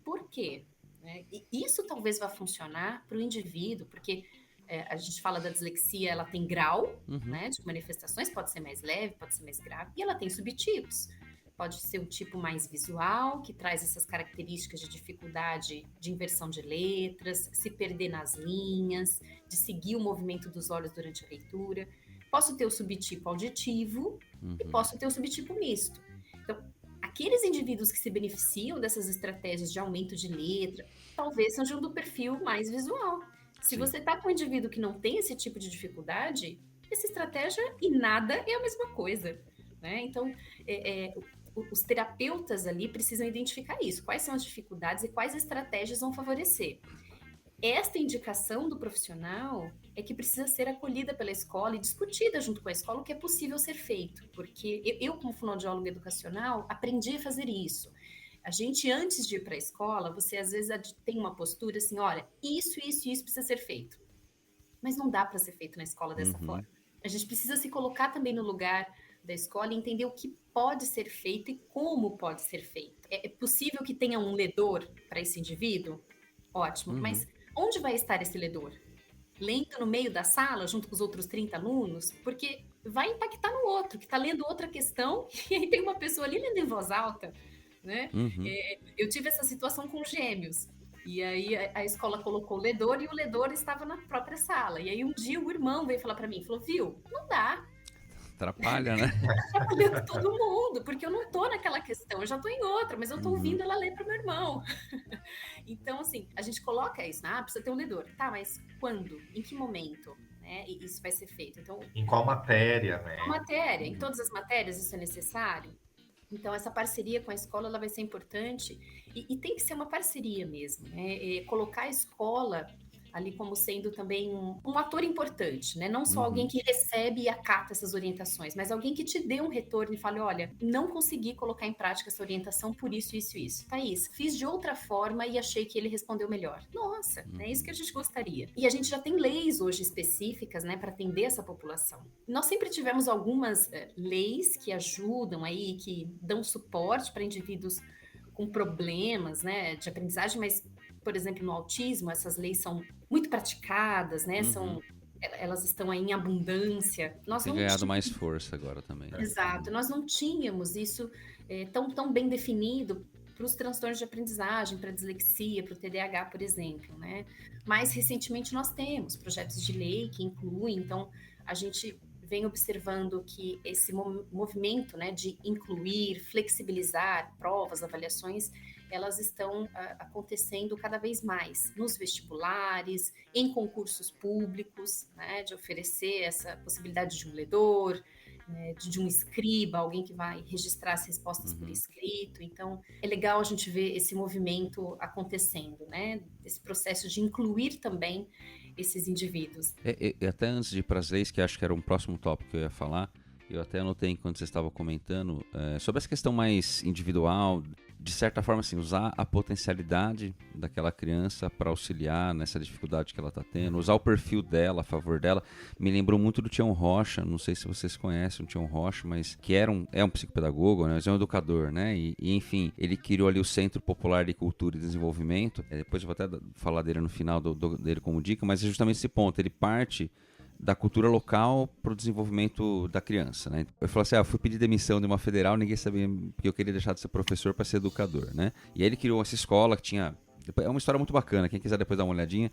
Por quê? E isso talvez vá funcionar para o indivíduo, porque a gente fala da dislexia, ela tem grau, né, de manifestações, pode ser mais leve, pode ser mais grave, e ela tem subtipos. Pode ser o tipo mais visual, que traz essas características de dificuldade de inversão de letras, se perder nas linhas, de seguir o movimento dos olhos durante a leitura. Posso ter o subtipo auditivo e posso ter o subtipo misto. Então, aqueles indivíduos que se beneficiam dessas estratégias de aumento de letra, talvez sejam do perfil mais visual. Se você está com um indivíduo que não tem esse tipo de dificuldade, essa estratégia e nada é a mesma coisa, né? Então, os terapeutas ali precisam identificar isso, quais são as dificuldades e quais estratégias vão favorecer. Esta indicação do profissional é que precisa ser acolhida pela escola e discutida junto com a escola o que é possível ser feito, porque eu como fonoaudióloga educacional, aprendi a fazer isso. A gente, antes de ir para a escola, você às vezes tem uma postura assim, olha, isso precisa ser feito. Mas não dá para ser feito na escola dessa forma. A gente precisa se colocar também no lugar da escola e entender o que pode ser feito e como pode ser feito. É possível que tenha um ledor para esse indivíduo? Ótimo, mas onde vai estar esse ledor? Lendo no meio da sala, junto com os outros 30 alunos? Porque vai impactar no outro, que está lendo outra questão, e aí tem uma pessoa ali lendo em voz alta, né? Eu tive essa situação com gêmeos. E aí a escola colocou o ledor e o ledor estava na própria sala. E aí um dia o irmão veio falar para mim, falou, viu, não dá. Atrapalha, né? Atrapalhando todo mundo, porque eu não tô naquela questão, eu já tô em outra, mas eu tô ouvindo ela ler pro meu irmão. Então, assim, a gente coloca isso, precisa ter um ledor. Tá, mas quando? Em que momento? Né? E isso vai ser feito. Então, em qual matéria, né? Qual matéria? Em todas as matérias isso é necessário? Então, essa parceria com a escola ela vai ser importante e tem que ser uma parceria mesmo, né? Colocar a escola ali como sendo também um ator importante, né? Não só alguém que recebe e acata essas orientações, mas alguém que te dê um retorno e fale, olha, não consegui colocar em prática essa orientação por isso, isso, isso. Thaís, fiz de outra forma e achei que ele respondeu melhor. Nossa, é isso que a gente gostaria. E a gente já tem leis hoje específicas, né, para atender essa população. Nós sempre tivemos algumas leis que ajudam aí, que dão suporte para indivíduos com problemas, né, de aprendizagem, mas por exemplo, no autismo, essas leis são muito praticadas, né? Elas estão aí em abundância. Tem ganhado mais força agora também. Né? Exato. Nós não tínhamos isso tão bem definido para os transtornos de aprendizagem, para a dislexia, para o TDAH, por exemplo, né? Mais recentemente nós temos projetos de lei que incluem, então a gente vem observando que esse movimento, né, de incluir, flexibilizar provas, avaliações, elas estão acontecendo cada vez mais nos vestibulares, em concursos públicos, né, de oferecer essa possibilidade de um ledor, né, de um escriba, alguém que vai registrar as respostas por escrito. Então, é legal a gente ver esse movimento acontecendo, né, esse processo de incluir também esses indivíduos. E até antes de ir para as leis, que acho que era um próximo tópico que eu ia falar, eu até anotei enquanto você estava comentando, sobre essa questão mais individual, de certa forma, assim, usar a potencialidade daquela criança para auxiliar nessa dificuldade que ela está tendo, usar o perfil dela a favor dela. Me lembrou muito do Tião Rocha, não sei se vocês conhecem o Tião Rocha, mas que é um psicopedagogo, né, mas é um educador, né, e enfim, ele criou ali o Centro Popular de Cultura e Desenvolvimento, depois eu vou até falar dele no final dele como dica, mas é justamente esse ponto, ele parte da cultura local para o desenvolvimento da criança, né? Eu falei assim, eu fui pedir demissão de uma federal, ninguém sabia que eu queria deixar de ser professor para ser educador, né? E aí ele criou essa escola que tinha... É uma história muito bacana, quem quiser depois dar uma olhadinha.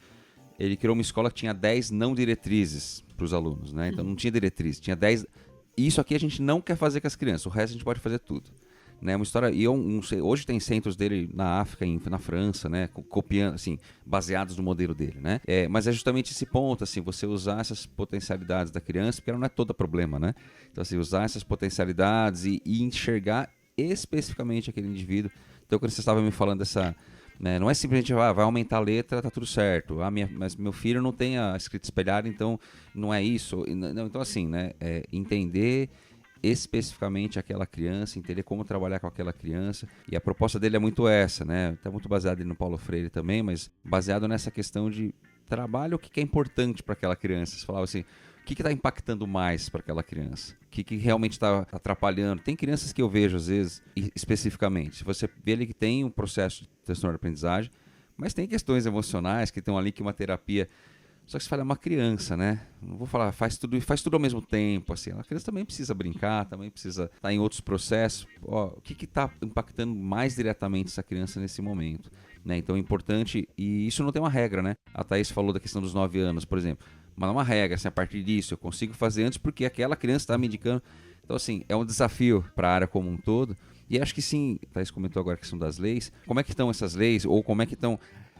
Ele criou uma escola que tinha 10 não diretrizes para os alunos, né? Então não tinha diretriz, tinha 10... Isso aqui a gente não quer fazer com as crianças, o resto a gente pode fazer tudo. Né, uma história, e hoje tem centros dele na África, na França, né, copiando, assim, baseados no modelo dele, né, mas é justamente esse ponto, assim, você usar essas potencialidades da criança, porque ela não é toda problema, né, então assim, usar essas potencialidades e enxergar especificamente aquele indivíduo. Então quando você estava me falando dessa, né, não é simplesmente, vai aumentar a letra, tá tudo certo, mas meu filho não tem a escrita espelhada, então não é isso, não, então assim, né, entender especificamente aquela criança, entender como trabalhar com aquela criança, e a proposta dele é muito essa, né, está muito baseado no Paulo Freire também, mas baseado nessa questão de trabalho, o que é importante para aquela criança. Você falava assim, o que está impactando mais para aquela criança, o que realmente está atrapalhando. Tem crianças que eu vejo às vezes, especificamente, você vê ali que tem um processo de transtorno de aprendizagem, mas tem questões emocionais que estão ali que uma terapia Só que você fala, é uma criança, né? Não vou falar, faz tudo ao mesmo tempo, assim. A criança também precisa brincar, também precisa estar em outros processos. Ó, o que está impactando mais diretamente essa criança nesse momento? Né? Então é importante, e isso não tem uma regra, né? A Thaís falou da questão dos 9 anos, por exemplo. Mas não é uma regra, assim, a partir disso eu consigo fazer antes porque aquela criança está me indicando. Então, assim, é um desafio para a área como um todo. E acho que sim, a Thaís comentou agora a questão das leis. Como é que estão essas leis? Ou como é que estão,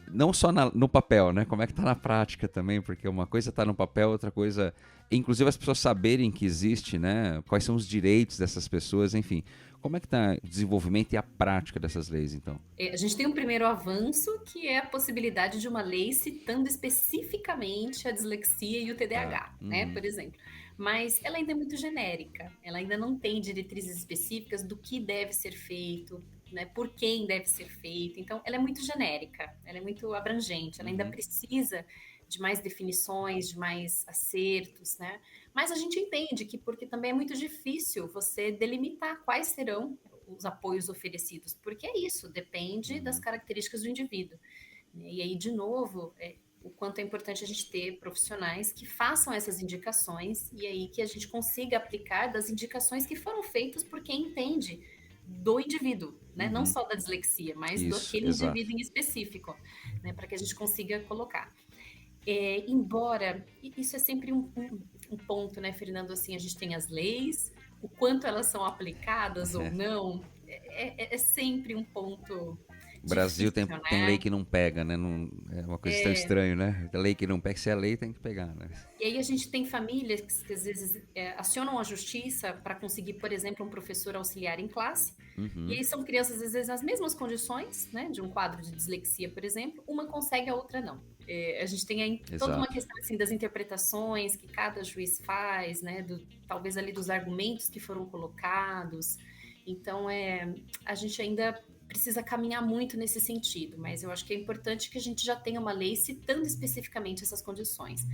não só no papel, né? Como é que está na prática também? Porque uma coisa está no papel, outra coisa... Inclusive as pessoas saberem que existe, né? Quais são os direitos dessas pessoas, enfim. Como é que está o desenvolvimento e a prática dessas leis, então? A gente tem um primeiro avanço, que é a possibilidade de uma lei citando especificamente a dislexia e o TDAH, né, por exemplo. Mas ela ainda é muito genérica, ela ainda não tem diretrizes específicas do que deve ser feito, né, por quem deve ser feito. Então, ela é muito genérica, ela é muito abrangente, ela ainda precisa de mais definições, de mais acertos, né? Mas a gente entende que porque também é muito difícil você delimitar quais serão os apoios oferecidos, porque é isso, depende das características do indivíduo. E aí, de novo, o quanto é importante a gente ter profissionais que façam essas indicações e aí que a gente consiga aplicar das indicações que foram feitas por quem entende do indivíduo, né? Não só da dislexia, mas daquele indivíduo em específico, né? Para que a gente consiga colocar. Embora, isso é sempre um ponto, né, Fernando, assim, a gente tem as leis, o quanto elas são aplicadas ou não, é sempre um ponto O Brasil difícil, tem né? lei que não pega, né? Não, é uma coisa tão estranha, né? A lei que não pega, se é lei, tem que pegar, né? E aí a gente tem famílias que às vezes acionam a justiça para conseguir, por exemplo, um professor auxiliar em classe. E aí são crianças, às vezes, nas mesmas condições, né, de um quadro de dislexia, por exemplo, uma consegue, a outra não. A gente tem aí toda uma questão assim, das interpretações que cada juiz faz, né, talvez ali dos argumentos que foram colocados. Então, a gente ainda precisa caminhar muito nesse sentido, mas eu acho que é importante que a gente já tenha uma lei citando especificamente essas condições,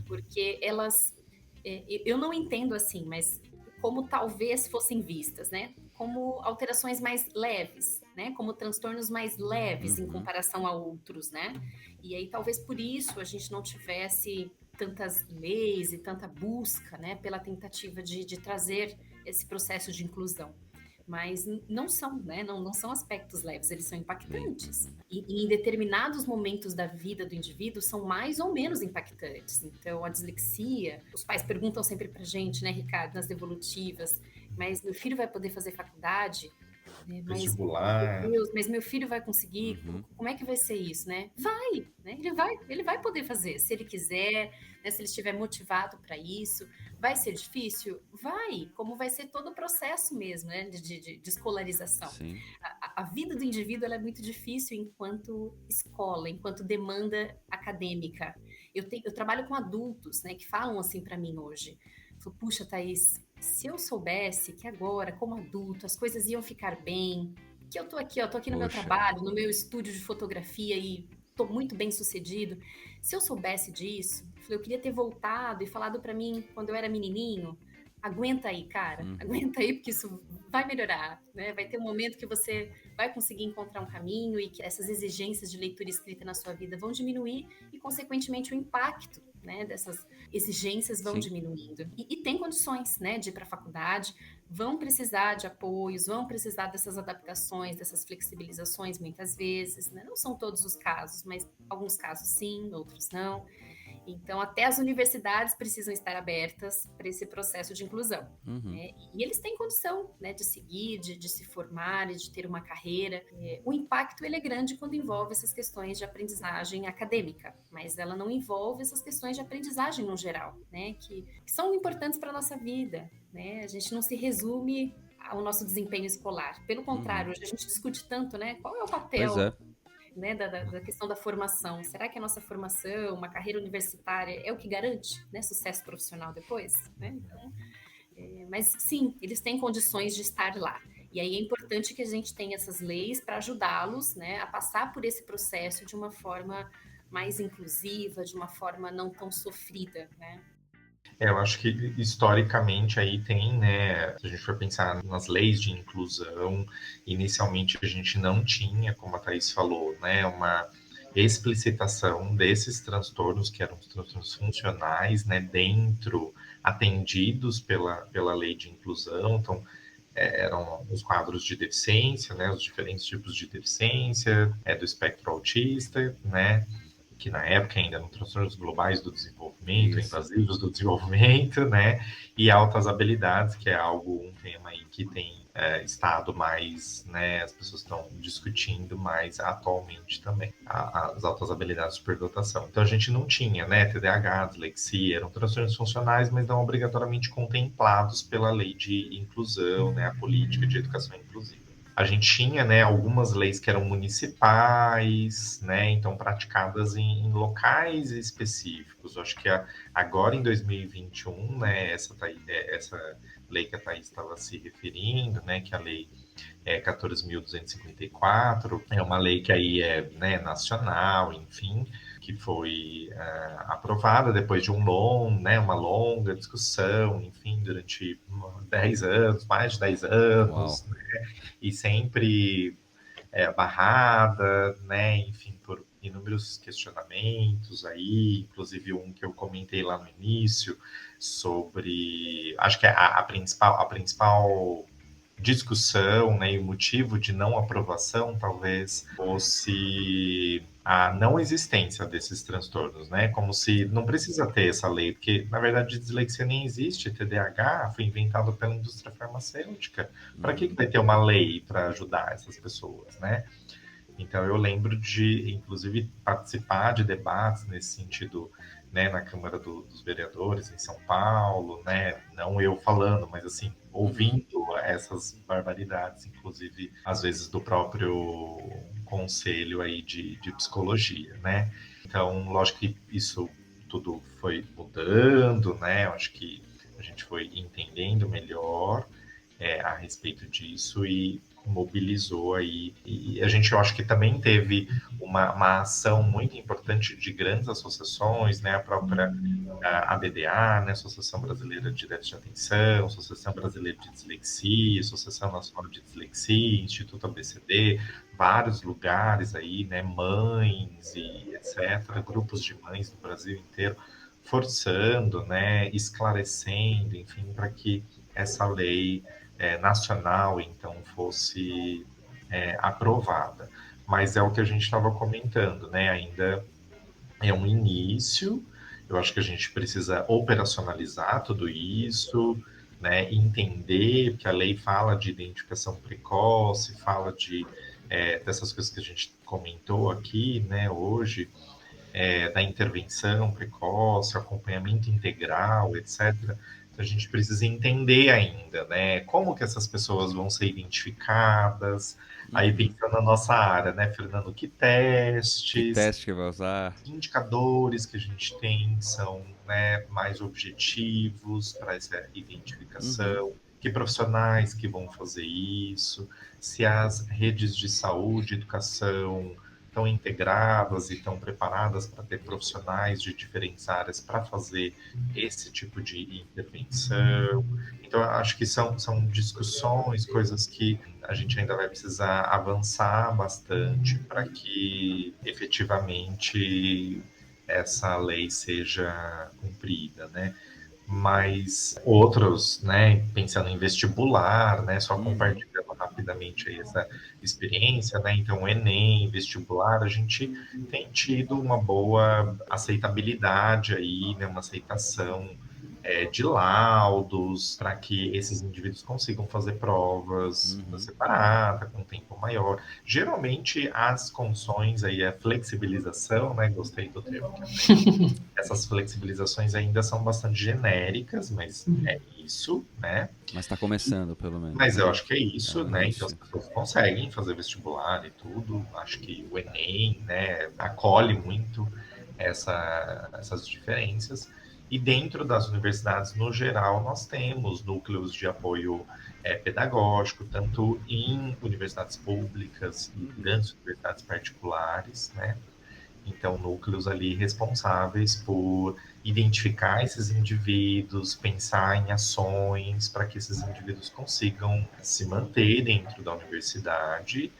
porque elas, eu não entendo assim, mas como talvez fossem vistas, né? Como alterações mais leves, né? Como transtornos mais leves em comparação a outros, né? E aí talvez por isso a gente não tivesse tantas leis e tanta busca, né? Pela tentativa de trazer esse processo de inclusão. Mas não são, né? Não são aspectos leves, eles são impactantes. E em determinados momentos da vida do indivíduo são mais ou menos impactantes. Então, a dislexia, os pais perguntam sempre pra gente, né, Ricardo, nas devolutivas, mas meu filho vai poder fazer faculdade? Vestibular. Meu Deus, mas meu filho vai conseguir? Como é que vai ser isso, né? Vai, né? Ele vai poder fazer, se ele quiser, né? Se ele estiver motivado para isso. Vai ser difícil? Vai, como vai ser todo o processo mesmo, né? De escolarização. A vida do indivíduo ela é muito difícil enquanto escola, enquanto demanda acadêmica. Eu trabalho com adultos, né, que falam assim para mim hoje. Falo, puxa, Thaís, se eu soubesse que agora, como adulto, as coisas iam ficar bem, que eu tô aqui no meu trabalho, no meu estúdio de fotografia e tô muito bem sucedido. Se eu soubesse disso, eu queria ter voltado e falado para mim quando eu era menininho, aguenta aí, cara, aguenta aí porque isso vai melhorar, né? Vai ter um momento que você vai conseguir encontrar um caminho e que essas exigências de leitura escrita na sua vida vão diminuir e, consequentemente, o impacto, né, dessas exigências vão diminuindo. E tem condições, né, de ir para a faculdade, vão precisar de apoios, vão precisar dessas adaptações, dessas flexibilizações muitas vezes, né? Não são todos os casos, mas alguns casos sim, outros não. Então, até as universidades precisam estar abertas para esse processo de inclusão. Né? E eles têm condição, né, de seguir, de se formar, de ter uma carreira. O impacto ele é grande quando envolve essas questões de aprendizagem acadêmica, mas ela não envolve essas questões de aprendizagem no geral, né, que são importantes para a nossa vida. Né? A gente não se resume ao nosso desempenho escolar. Pelo contrário, hoje a gente discute tanto, né, qual é o papel... Né, da questão da formação. Será que a nossa formação, uma carreira universitária é o que garante, né, sucesso profissional depois? Né? Então, mas sim, eles têm condições de estar lá. E aí é importante que a gente tenha essas leis para ajudá-los, né, a passar por esse processo de uma forma mais inclusiva, de uma forma não tão sofrida, né? Eu acho que historicamente aí tem, né, se a gente for pensar nas leis de inclusão, inicialmente a gente não tinha, como a Thaís falou, né, uma explicitação desses transtornos, que eram os transtornos funcionais, né, atendidos pela lei de inclusão. Então, eram os quadros de deficiência, né, os diferentes tipos de deficiência, do espectro autista, né, que na época ainda eram transtornos globais do desenvolvimento, invasivos do desenvolvimento, né, e altas habilidades, que é um tema aí que tem estado mais, né, as pessoas estão discutindo mais atualmente também, as altas habilidades de superdotação. Então a gente não tinha, né, TDAH, dislexia, eram transtornos funcionais, mas não obrigatoriamente contemplados pela lei de inclusão, né, a política de educação inclusiva. A gente tinha, né, algumas leis que eram municipais, né, então praticadas em locais específicos. Eu acho que agora em 2021, né, essa lei que a Thaís estava se referindo, né, que é a lei 14.254, é uma lei que aí né, nacional, enfim, que foi aprovada depois de uma longa discussão, enfim, durante 10 anos, mais de 10 anos, né, e sempre barrada, né, enfim, por inúmeros questionamentos aí, inclusive um que eu comentei lá no início, sobre, acho que a principal discussão, né, e o motivo de não aprovação talvez fosse a não existência desses transtornos, né? Como se não precisa ter essa lei, porque na verdade dislexia nem existe, TDAH foi inventado pela indústria farmacêutica. Para que vai ter uma lei para ajudar essas pessoas, né? Então eu lembro de, inclusive, participar de debates nesse sentido, né, na Câmara dos Vereadores em São Paulo, né? Não eu falando, mas assim ouvindo essas barbaridades, inclusive às vezes do próprio conselho aí de psicologia, né? Então, lógico que isso tudo foi mudando, né? Eu acho que a gente foi entendendo melhor a respeito disso e mobilizou aí. E a gente, eu acho que também teve uma ação muito importante de grandes associações, né? A própria ABDA, né? Associação Brasileira de Déficit de Atenção, Associação Brasileira de Dislexia, Associação Nacional de Dislexia, Instituto ABCD, vários lugares aí, né? Mães e etc., grupos de mães do Brasil inteiro, forçando, né? Esclarecendo, enfim, para que essa lei nacional, então, fosse aprovada. Mas é o que a gente estava comentando, né? Ainda é um início, eu acho que a gente precisa operacionalizar tudo isso, né? Entender que a lei fala de identificação precoce, fala dessas coisas que a gente comentou aqui, né, hoje, da intervenção precoce, acompanhamento integral, etc. A gente precisa entender ainda, né? Como que essas pessoas vão ser identificadas. Aí pensando na nossa área, né, Fernando, que testes... Que teste que vai usar? Que indicadores que a gente tem são, né, mais objetivos para essa identificação. Que profissionais que vão fazer isso. Se as redes de saúde, educação estão integradas e estão preparadas para ter profissionais de diferentes áreas para fazer esse tipo de intervenção. Então, acho que são discussões, coisas que a gente ainda vai precisar avançar bastante para que efetivamente essa lei seja cumprida, né? Mas outros, né, pensando em vestibular, né, só compartilhando rapidamente aí essa experiência, né, então o Enem, vestibular, a gente tem tido uma boa aceitabilidade aí, né, uma aceitação de laudos para que esses indivíduos consigam fazer provas separadas, com tempo maior. Geralmente as condições aí, a flexibilização, né, gostei do termo que essas flexibilizações ainda são bastante genéricas, mas é isso, né? Mas está começando, pelo menos. Mas eu acho que é isso, né? Isso. Então as pessoas conseguem fazer vestibular e tudo. Acho que o Enem, né, acolhe muito essas diferenças. E dentro das universidades, no geral, nós temos núcleos de apoio pedagógico, tanto em universidades públicas e grandes universidades particulares, né? Então, núcleos ali responsáveis por identificar esses indivíduos, pensar em ações para que esses indivíduos consigam se manter dentro da universidade,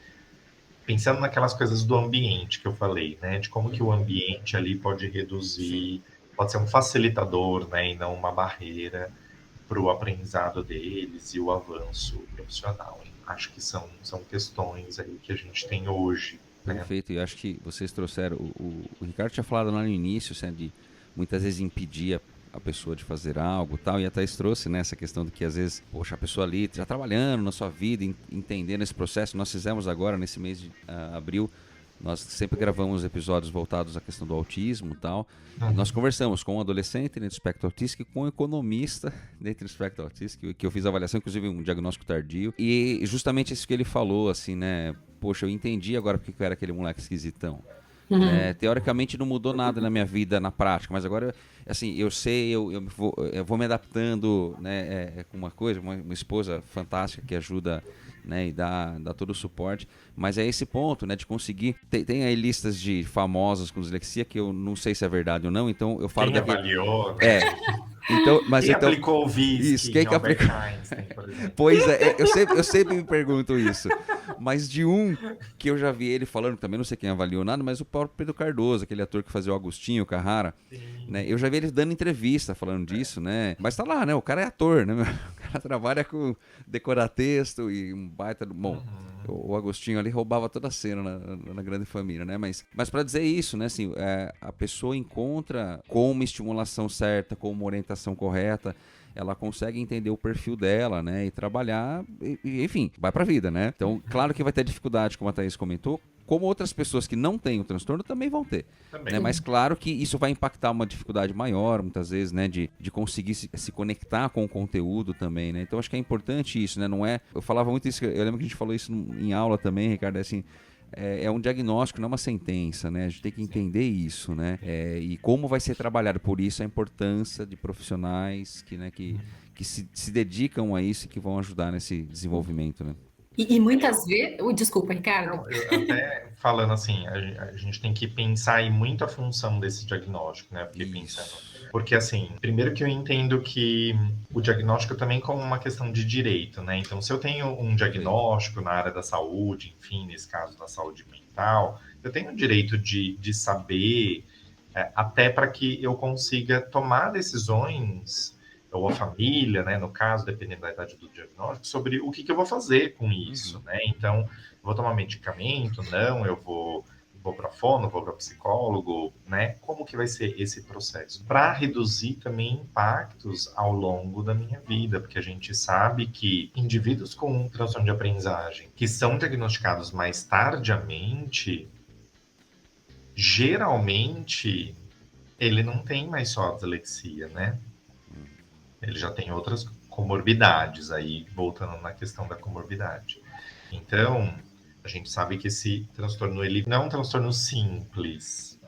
pensando naquelas coisas do ambiente que eu falei, né? De como que o ambiente ali pode reduzir, pode ser um facilitador, né? E não uma barreira para o aprendizado deles e o avanço profissional. Acho que são questões aí que a gente tem hoje. Né? Perfeito, e eu acho que vocês trouxeram, o Ricardo tinha falado lá no início, assim, de muitas vezes impedir a pessoa de fazer algo e tal, e a Thaís trouxe, né, essa questão de que às vezes, poxa, a pessoa ali já trabalhando na sua vida, entendendo esse processo. Nós fizemos agora, nesse mês de abril, nós sempre gravamos episódios voltados à questão do autismo e tal. E nós conversamos com um adolescente dentro do espectro autista e com um economista dentro do espectro autista, que eu fiz avaliação, inclusive um diagnóstico tardio. E justamente isso que ele falou, assim, né? Poxa, eu entendi agora porque eu era aquele moleque esquisitão. Teoricamente não mudou nada na minha vida na prática, mas agora, assim, eu sei, eu vou me adaptando, né, com uma coisa, uma esposa fantástica que ajuda, né, e dá todo o suporte, mas é esse ponto, né, de conseguir, tem aí listas de famosos com dislexia que eu não sei se é verdade ou não, então eu falo quem avaliou, né? Então, mas quem então, aplicou o VISC, isso, quem que aplicou? Einstein, por exemplo. Pois é, eu sempre me pergunto isso. Mas de um que eu já vi ele falando, também não sei quem avaliou nada, mas o próprio Pedro Cardoso, aquele ator que fazia o Agostinho Carrara, né? Eu já vi ele dando entrevista falando disso, né? Mas tá lá, né? O cara é ator, né? O cara trabalha com decorar texto e um baita... Bom, o Agostinho ali roubava toda a cena na Grande Família, né? Mas para dizer isso, né? Assim, a pessoa encontra com uma estimulação certa, com uma orientação correta, ela consegue entender o perfil dela, né? E trabalhar, enfim, vai pra vida, né? Então, claro que vai ter dificuldade, como a Thaís comentou, como outras pessoas que não têm o transtorno também vão ter. Né? Mas claro que isso vai impactar uma dificuldade maior, muitas vezes, né? De conseguir se conectar com o conteúdo também, né? Então, acho que é importante isso, né? Não é... Eu falava muito isso, eu lembro que a gente falou isso em aula também, Ricardo, assim... É um diagnóstico, não é uma sentença, né? A gente tem que entender isso, né? E como vai ser trabalhado. Por isso a importância de profissionais que se dedicam a isso e que vão ajudar nesse desenvolvimento, né? E muitas vezes... Desculpa, Ricardo. Não, até falando assim, a gente tem que pensar aí muito a função desse diagnóstico, né? Porque assim, primeiro que eu entendo que o diagnóstico também como uma questão de direito, né? Então, se eu tenho um diagnóstico na área da saúde, enfim, nesse caso da saúde mental, eu tenho o direito de saber, até para que eu consiga tomar decisões, ou a família, né, no caso, dependendo da idade do diagnóstico, sobre o que eu vou fazer com isso, né? Então, vou tomar medicamento? Não, eu vou para fono, vou para psicólogo, né? Como que vai ser esse processo? Para reduzir também impactos ao longo da minha vida, porque a gente sabe que indivíduos com transtorno de aprendizagem que são diagnosticados mais tardiamente, geralmente ele não tem mais só a dislexia, né? Ele já tem outras comorbidades, aí voltando na questão da comorbidade. Então, a gente sabe que esse transtorno, ele não é um transtorno simples.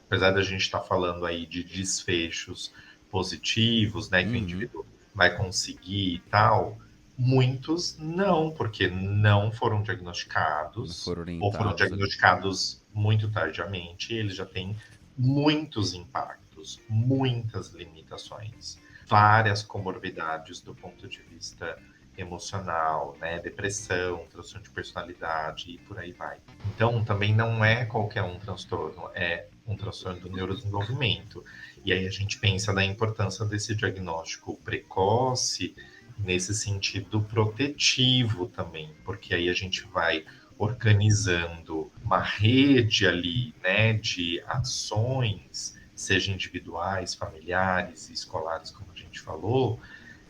Apesar da gente estar falando aí de desfechos positivos, né, que o indivíduo vai conseguir e tal, muitos não, porque não foram diagnosticados, ou foram diagnosticados muito tardiamente, eles já têm muitos impactos, muitas limitações, várias comorbidades do ponto de vista emocional, né, depressão, transtorno de personalidade e por aí vai. Então, também não é qualquer um transtorno, é um transtorno do neurodesenvolvimento. E aí a gente pensa na importância desse diagnóstico precoce nesse sentido protetivo também, porque aí a gente vai organizando uma rede ali, né, de ações, seja individuais, familiares e escolares, como a gente falou,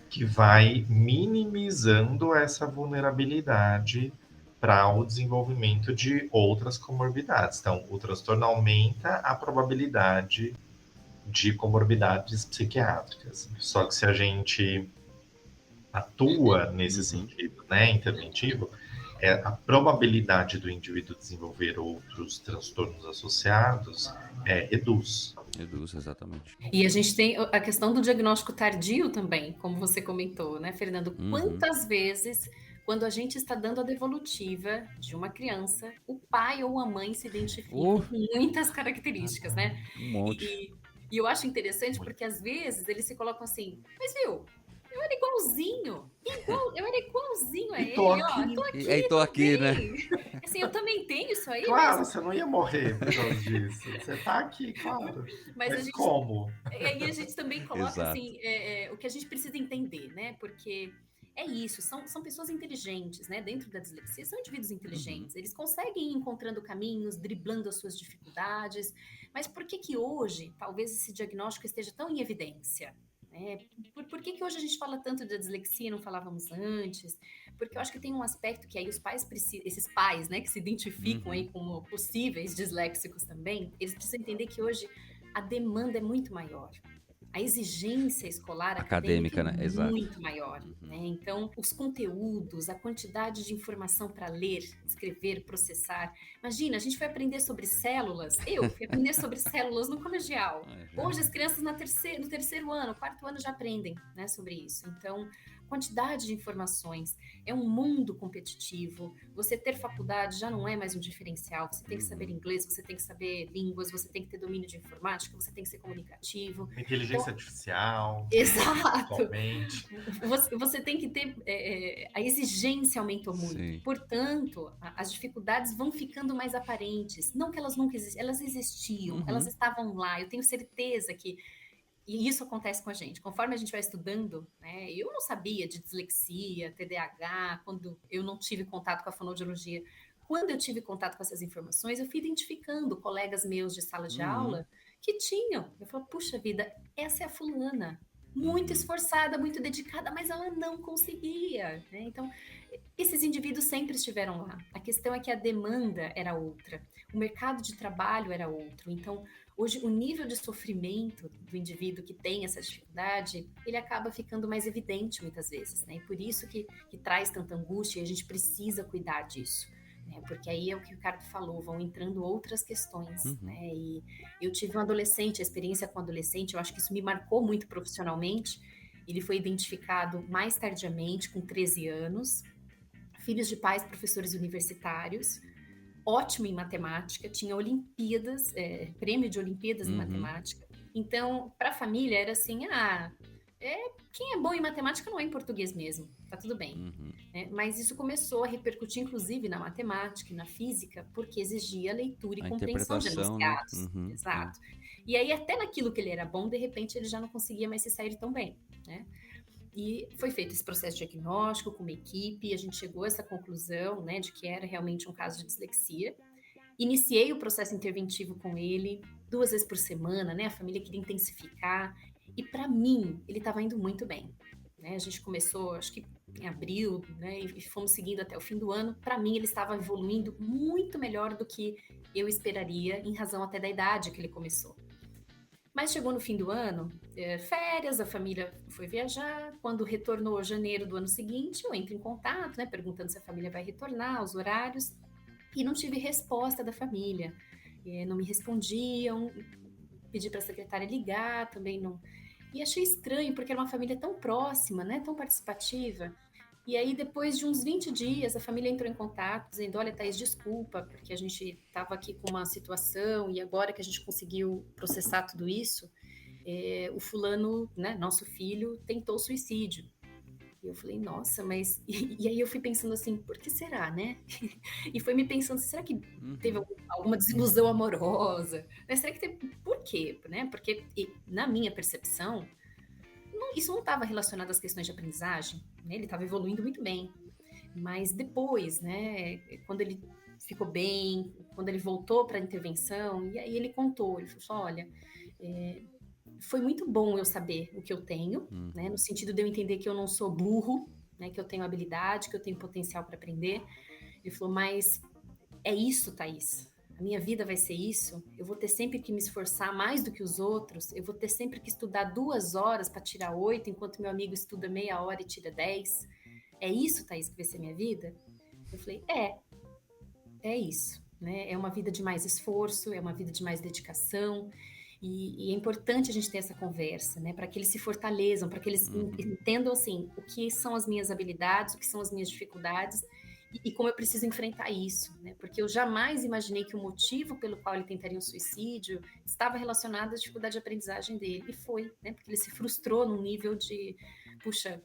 que vai minimizando essa vulnerabilidade para o desenvolvimento de outras comorbidades. Então, o transtorno aumenta a probabilidade de comorbidades psiquiátricas. Só que se a gente atua nesse sentido, né, interventivo, a probabilidade do indivíduo desenvolver outros transtornos associados reduz. Reduz, exatamente. E a gente tem a questão do diagnóstico tardio também, como você comentou, né, Fernando? Quantas vezes, quando a gente está dando a devolutiva de uma criança, o pai ou a mãe se identificam com muitas características, né? Um monte. E eu acho interessante porque, às vezes, eles se colocam assim, mas viu, eu era igualzinho, eu era igualzinho a ele, ó, tô aqui, tô aqui, né? Assim, eu também tenho isso aí, Claro, você não ia morrer por causa disso. Você tá aqui, claro. mas a Mas gente, como? e aí a gente também coloca Exato. assim, o que a gente precisa entender, né? Porque é isso, são pessoas inteligentes, né? Dentro da dislexia, são indivíduos inteligentes. Eles conseguem ir encontrando caminhos, driblando as suas dificuldades. Mas por que que hoje, talvez esse diagnóstico esteja tão em evidência? Né? Por que que hoje a gente fala tanto da dislexia e não falávamos antes? Porque eu acho que tem um aspecto que aí os pais precisam, esses pais, né, que se identificam aí como possíveis disléxicos também, eles precisam entender que hoje a demanda é muito maior. A exigência escolar acadêmica Acadêmica, né? é Exato. muito maior, né? Então, os conteúdos, a quantidade de informação para ler, escrever, processar. Imagina, a gente foi aprender sobre células. Eu fui aprender sobre células no colegial. Hoje as crianças no terceiro ano, quarto ano já aprendem, né, sobre isso. Então, quantidade de informações. É um mundo competitivo. Você ter faculdade já não é mais um diferencial. Você tem que saber inglês, você tem que saber línguas, você tem que ter domínio de informática, você tem que ser comunicativo. Inteligência artificial, Exato. atualmente. Você tem que ter. A exigência aumentou muito. Sim. Portanto, as dificuldades vão ficando mais aparentes. Não que elas nunca existiam, elas existiam, elas estavam lá. Eu tenho certeza que. E isso acontece com a gente. Conforme a gente vai estudando, né? Eu não sabia de dislexia, TDAH, quando eu não tive contato com a fonoaudiologia. Quando eu tive contato com essas informações, eu fui identificando colegas meus de sala de aula que tinham. Eu falo, puxa vida, essa é a fulana. Muito esforçada, muito dedicada, mas ela não conseguia. Né? Então, esses indivíduos sempre estiveram lá. A questão é que a demanda era outra. O mercado de trabalho era outro. Então, hoje, o nível de sofrimento do indivíduo que tem essa dificuldade, ele acaba ficando mais evidente muitas vezes. Né? E por isso que traz tanta angústia e a gente precisa cuidar disso. Porque aí é o que o Ricardo falou, vão entrando outras questões, né? E eu tive um adolescente, a experiência com adolescente, eu acho que isso me marcou muito profissionalmente. Ele foi identificado mais tardiamente, com 13 anos, filhos de pais professores universitários, ótimo em matemática, tinha Olimpíadas, prêmio de Olimpíadas em matemática. Então, para a família era assim, quem é bom em matemática não é em português mesmo, tá tudo bem. Mas isso começou a repercutir, inclusive, na matemática e na física, porque exigia leitura e compreensão de enunciados. Né? Exato. E aí, até naquilo que ele era bom, de repente, ele já não conseguia mais se sair tão bem, né? E foi feito esse processo diagnóstico com uma equipe, e a gente chegou a essa conclusão, né, de que era realmente um caso de dislexia. Iniciei o processo interventivo com ele 2 vezes por semana, né? A família queria intensificar. E para mim, ele estava indo muito bem. Né? A gente começou, acho que em abril, né? E fomos seguindo até o fim do ano. Para mim, ele estava evoluindo muito melhor do que eu esperaria, em razão até da idade que ele começou. Mas chegou no fim do ano, férias, a família foi viajar. Quando retornou janeiro do ano seguinte, eu entro em contato, né? Perguntando se a família vai retornar, os horários. E não tive resposta da família. Não me respondiam. Pedi para a secretária ligar, também não. E achei estranho, porque era uma família tão próxima, né? Tão participativa. E aí, depois de uns 20 dias, a família entrou em contato, dizendo, olha, Thaís, desculpa, porque a gente estava aqui com uma situação e agora que a gente conseguiu processar tudo isso, o fulano, né, nosso filho, tentou suicídio. E eu falei, nossa, mas... E aí eu fui pensando assim, por que será, né? E foi me pensando, será que teve alguma desilusão amorosa? Será que teve... Por quê? Né? Porque, na minha percepção, isso não estava relacionado às questões de aprendizagem, né? Ele estava evoluindo muito bem. Mas depois, né, quando ele ficou bem, quando ele voltou para a intervenção, e aí ele contou, ele falou, olha... foi muito bom eu saber o que eu tenho, né, no sentido de eu entender que eu não sou burro, né, que eu tenho habilidade, que eu tenho potencial para aprender. Ele falou, mas é isso, Thaís. A minha vida vai ser isso. Eu vou ter sempre que me esforçar mais do que os outros. Eu vou ter sempre que estudar 2 horas para tirar 8, enquanto meu amigo estuda meia hora e tira 10. É isso, Thaís, que vai ser minha vida? Eu falei, é isso. Né? É uma vida de mais esforço, é uma vida de mais dedicação. E é importante a gente ter essa conversa, né? Para que eles se fortaleçam, para que eles entendam, assim, o que são as minhas habilidades, o que são as minhas dificuldades e como eu preciso enfrentar isso, né? Porque eu jamais imaginei que o motivo pelo qual ele tentaria um suicídio estava relacionado à dificuldade de aprendizagem dele. E foi, né? Porque ele se frustrou num nível de, puxa,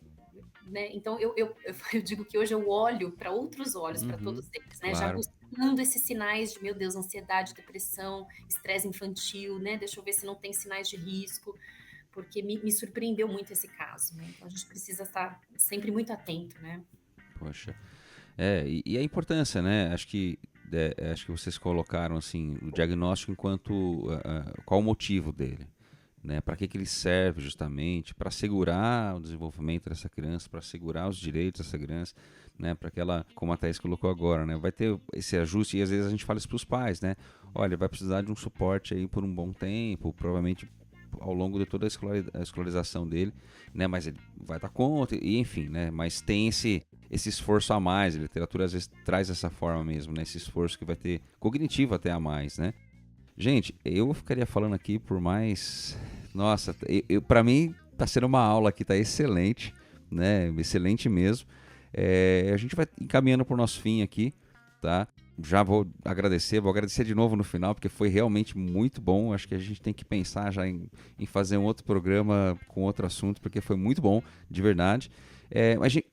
né? Então, eu digo que hoje eu olho para outros olhos, para todos eles, né? Já claro. buscando esses sinais de, meu Deus, ansiedade, depressão, estresse infantil, né? Deixa eu ver se não tem sinais de risco, porque me surpreendeu muito esse caso, né? Então, a gente precisa estar sempre muito atento, né? Poxa. E a importância, né? Acho que vocês colocaram assim o diagnóstico enquanto qual o motivo dele, né? Para que ele serve justamente? Para assegurar o desenvolvimento dessa criança, para assegurar os direitos dessa criança, né? Para que ela, como a Thaís colocou agora, né? Vai ter esse ajuste e às vezes a gente fala isso para os pais, né? Olha, vai precisar de um suporte aí por um bom tempo, provavelmente ao longo de toda a escolarização dele, né? Mas ele vai dar conta e enfim, né? Mas tem esse esforço a mais, a literatura às vezes traz essa forma mesmo, né? Esse esforço que vai ter cognitivo até a mais, né? Gente, eu ficaria falando aqui por mais... Nossa, para mim tá sendo uma aula aqui, tá excelente, né? Excelente mesmo. A gente vai encaminhando pro nosso fim aqui, tá? Já vou agradecer de novo no final, porque foi realmente muito bom. Acho que a gente tem que pensar já em fazer um outro programa com outro assunto, porque foi muito bom, de verdade.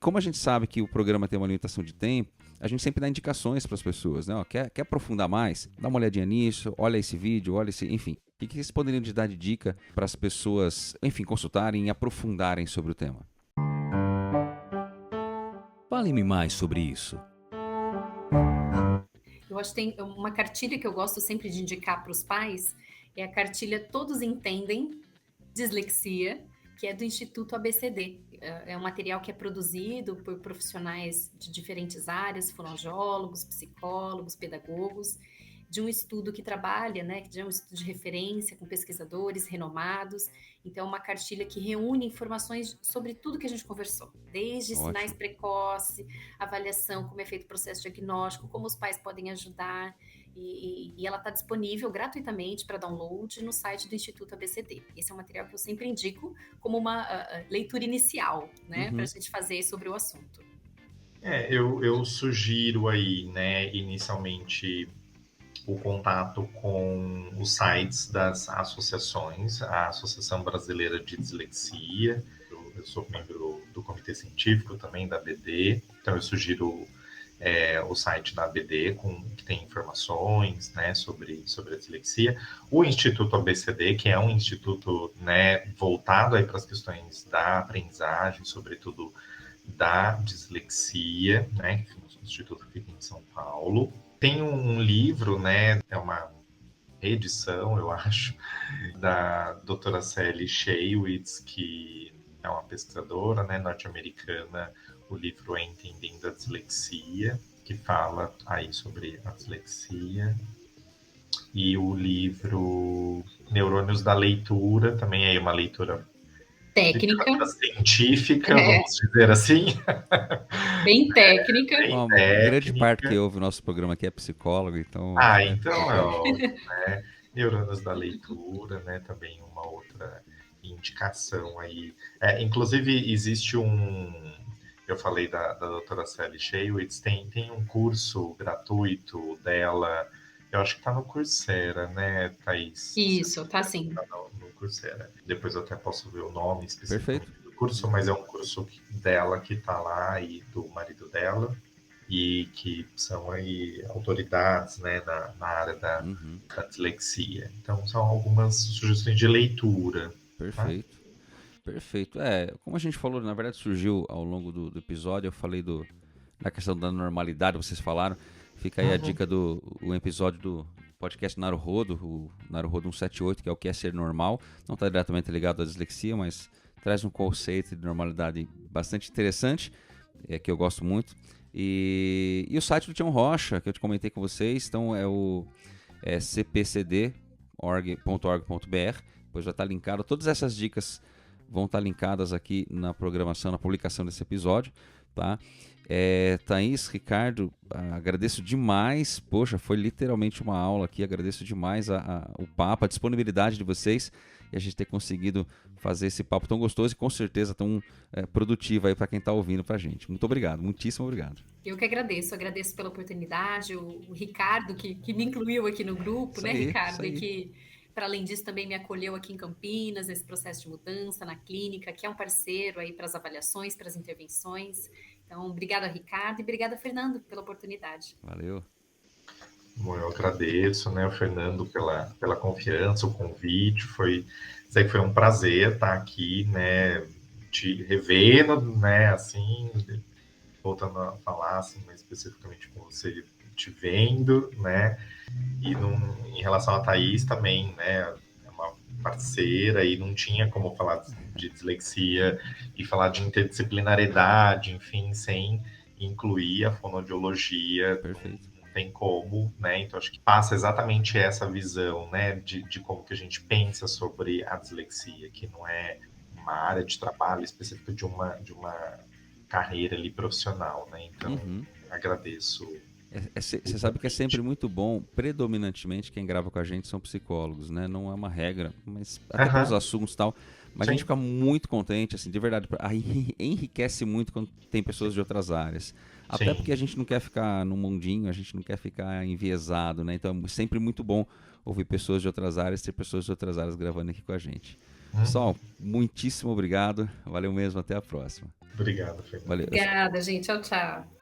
Como a gente sabe que o programa tem uma limitação de tempo, a gente sempre dá indicações para as pessoas, né? Ó, quer aprofundar mais? Dá uma olhadinha nisso, olha esse vídeo, enfim. O que vocês poderiam dar de dica para as pessoas, enfim, consultarem e aprofundarem sobre o tema? Fale-me mais sobre isso. Eu acho que tem uma cartilha que eu gosto sempre de indicar para os pais, é a cartilha Todos Entendem Dislexia, que é do Instituto ABCD. É um material que é produzido por profissionais de diferentes áreas, fonoaudiólogos, psicólogos, pedagogos, de um estudo que trabalha, né, que é um estudo de referência com pesquisadores renomados. Então, é uma cartilha que reúne informações sobre tudo que a gente conversou, desde Ótimo. sinais precoces, avaliação, como é feito o processo diagnóstico, como os pais podem ajudar, e ela está disponível gratuitamente para download no site do Instituto ABCD. Esse é um material que eu sempre indico como uma leitura inicial, né, para a gente fazer sobre o assunto. Eu sugiro aí, né, inicialmente o contato com os sites das associações, a Associação Brasileira de Dislexia. Eu sou membro do Comitê Científico também da ABD, então eu sugiro o site da ABD, que tem informações, né, sobre a dislexia. O Instituto ABCD, que é um instituto, né, voltado aí para as questões da aprendizagem, sobretudo da dislexia, né, que o instituto fica em São Paulo. Tem um livro, né, é uma reedição, eu acho, da doutora Sally Shaywitz, que é uma pesquisadora, né, norte-americana. O livro é Entendendo a Dislexia, que fala aí sobre a dislexia. E o livro Neurônios da Leitura, também é uma leitura Técnica. Científica, vamos dizer assim. Bem técnica. Uma grande parte que ouve o nosso programa aqui é psicólogo, então... né? Neurônios da Leitura, né? Também uma outra indicação aí. Inclusive, existe eu falei da doutora Sally Shaywitz, tem um curso gratuito dela, eu acho que está no Coursera, né, Thaís? Isso, tá sim. Tá no Coursera. Depois eu até posso ver o nome específico. Perfeito. Do curso, mas é um curso dela que está lá e do marido dela, e que são aí autoridades, né, na área da dislexia. Então, são algumas sugestões de leitura. Perfeito. Tá? Perfeito. Como a gente falou, na verdade surgiu ao longo do episódio, eu falei da questão da normalidade, vocês falaram. Fica aí a dica do episódio do podcast Naruhodo, o Naruhodo 178, que é o que é ser normal. Não está diretamente ligado à dislexia, mas traz um conceito de normalidade bastante interessante, que eu gosto muito. E o site do Tião Rocha, que eu te comentei com vocês, então é o cpcd.org.br. Depois vai estar linkado. Todas essas dicas vão estar linkadas aqui na programação, na publicação desse episódio, tá? Thaís, Ricardo, agradeço demais. Poxa, foi literalmente uma aula aqui. Agradeço demais o papo, a disponibilidade de vocês e a gente ter conseguido fazer esse papo tão gostoso e com certeza tão produtivo aí para quem está ouvindo pra gente. Muito obrigado, muitíssimo obrigado. Eu que agradeço pela oportunidade, o Ricardo que me incluiu aqui no grupo, isso, né, Ricardo? E que para além disso, também me acolheu aqui em Campinas, nesse processo de mudança, na clínica, que é um parceiro aí para as avaliações, para as intervenções. Então, obrigada, Ricardo, e obrigada, Fernando, pela oportunidade. Valeu. Bom, eu agradeço, né, o Fernando pela confiança, o convite. Sei que foi um prazer estar aqui, né, te revendo, né, assim, voltando a falar, assim, mais especificamente com você, te vendo, né, e em relação a Thaís também, né, é uma parceira e não tinha como falar de dislexia e falar de interdisciplinariedade, enfim, sem incluir a fonoaudiologia. Perfeito. Não tem como, né, então acho que passa exatamente essa visão, né, de como que a gente pensa sobre a dislexia, que não é uma área de trabalho específica de uma carreira ali profissional, né, então agradeço. Você sabe que é sempre muito bom, predominantemente quem grava com a gente são psicólogos, né? Não é uma regra, mas até pelos assuntos e tal. Mas a gente fica muito contente, assim, de verdade. Aí enriquece muito quando tem pessoas de outras áreas. Até porque a gente não quer ficar no mundinho, a gente não quer ficar enviesado, né? Então é sempre muito bom ouvir pessoas de outras áreas, ter pessoas de outras áreas gravando aqui com a gente. Pessoal, muitíssimo obrigado. Valeu mesmo, até a próxima. Obrigado, Fernando. Valeu. Obrigada, gente. Tchau, tchau.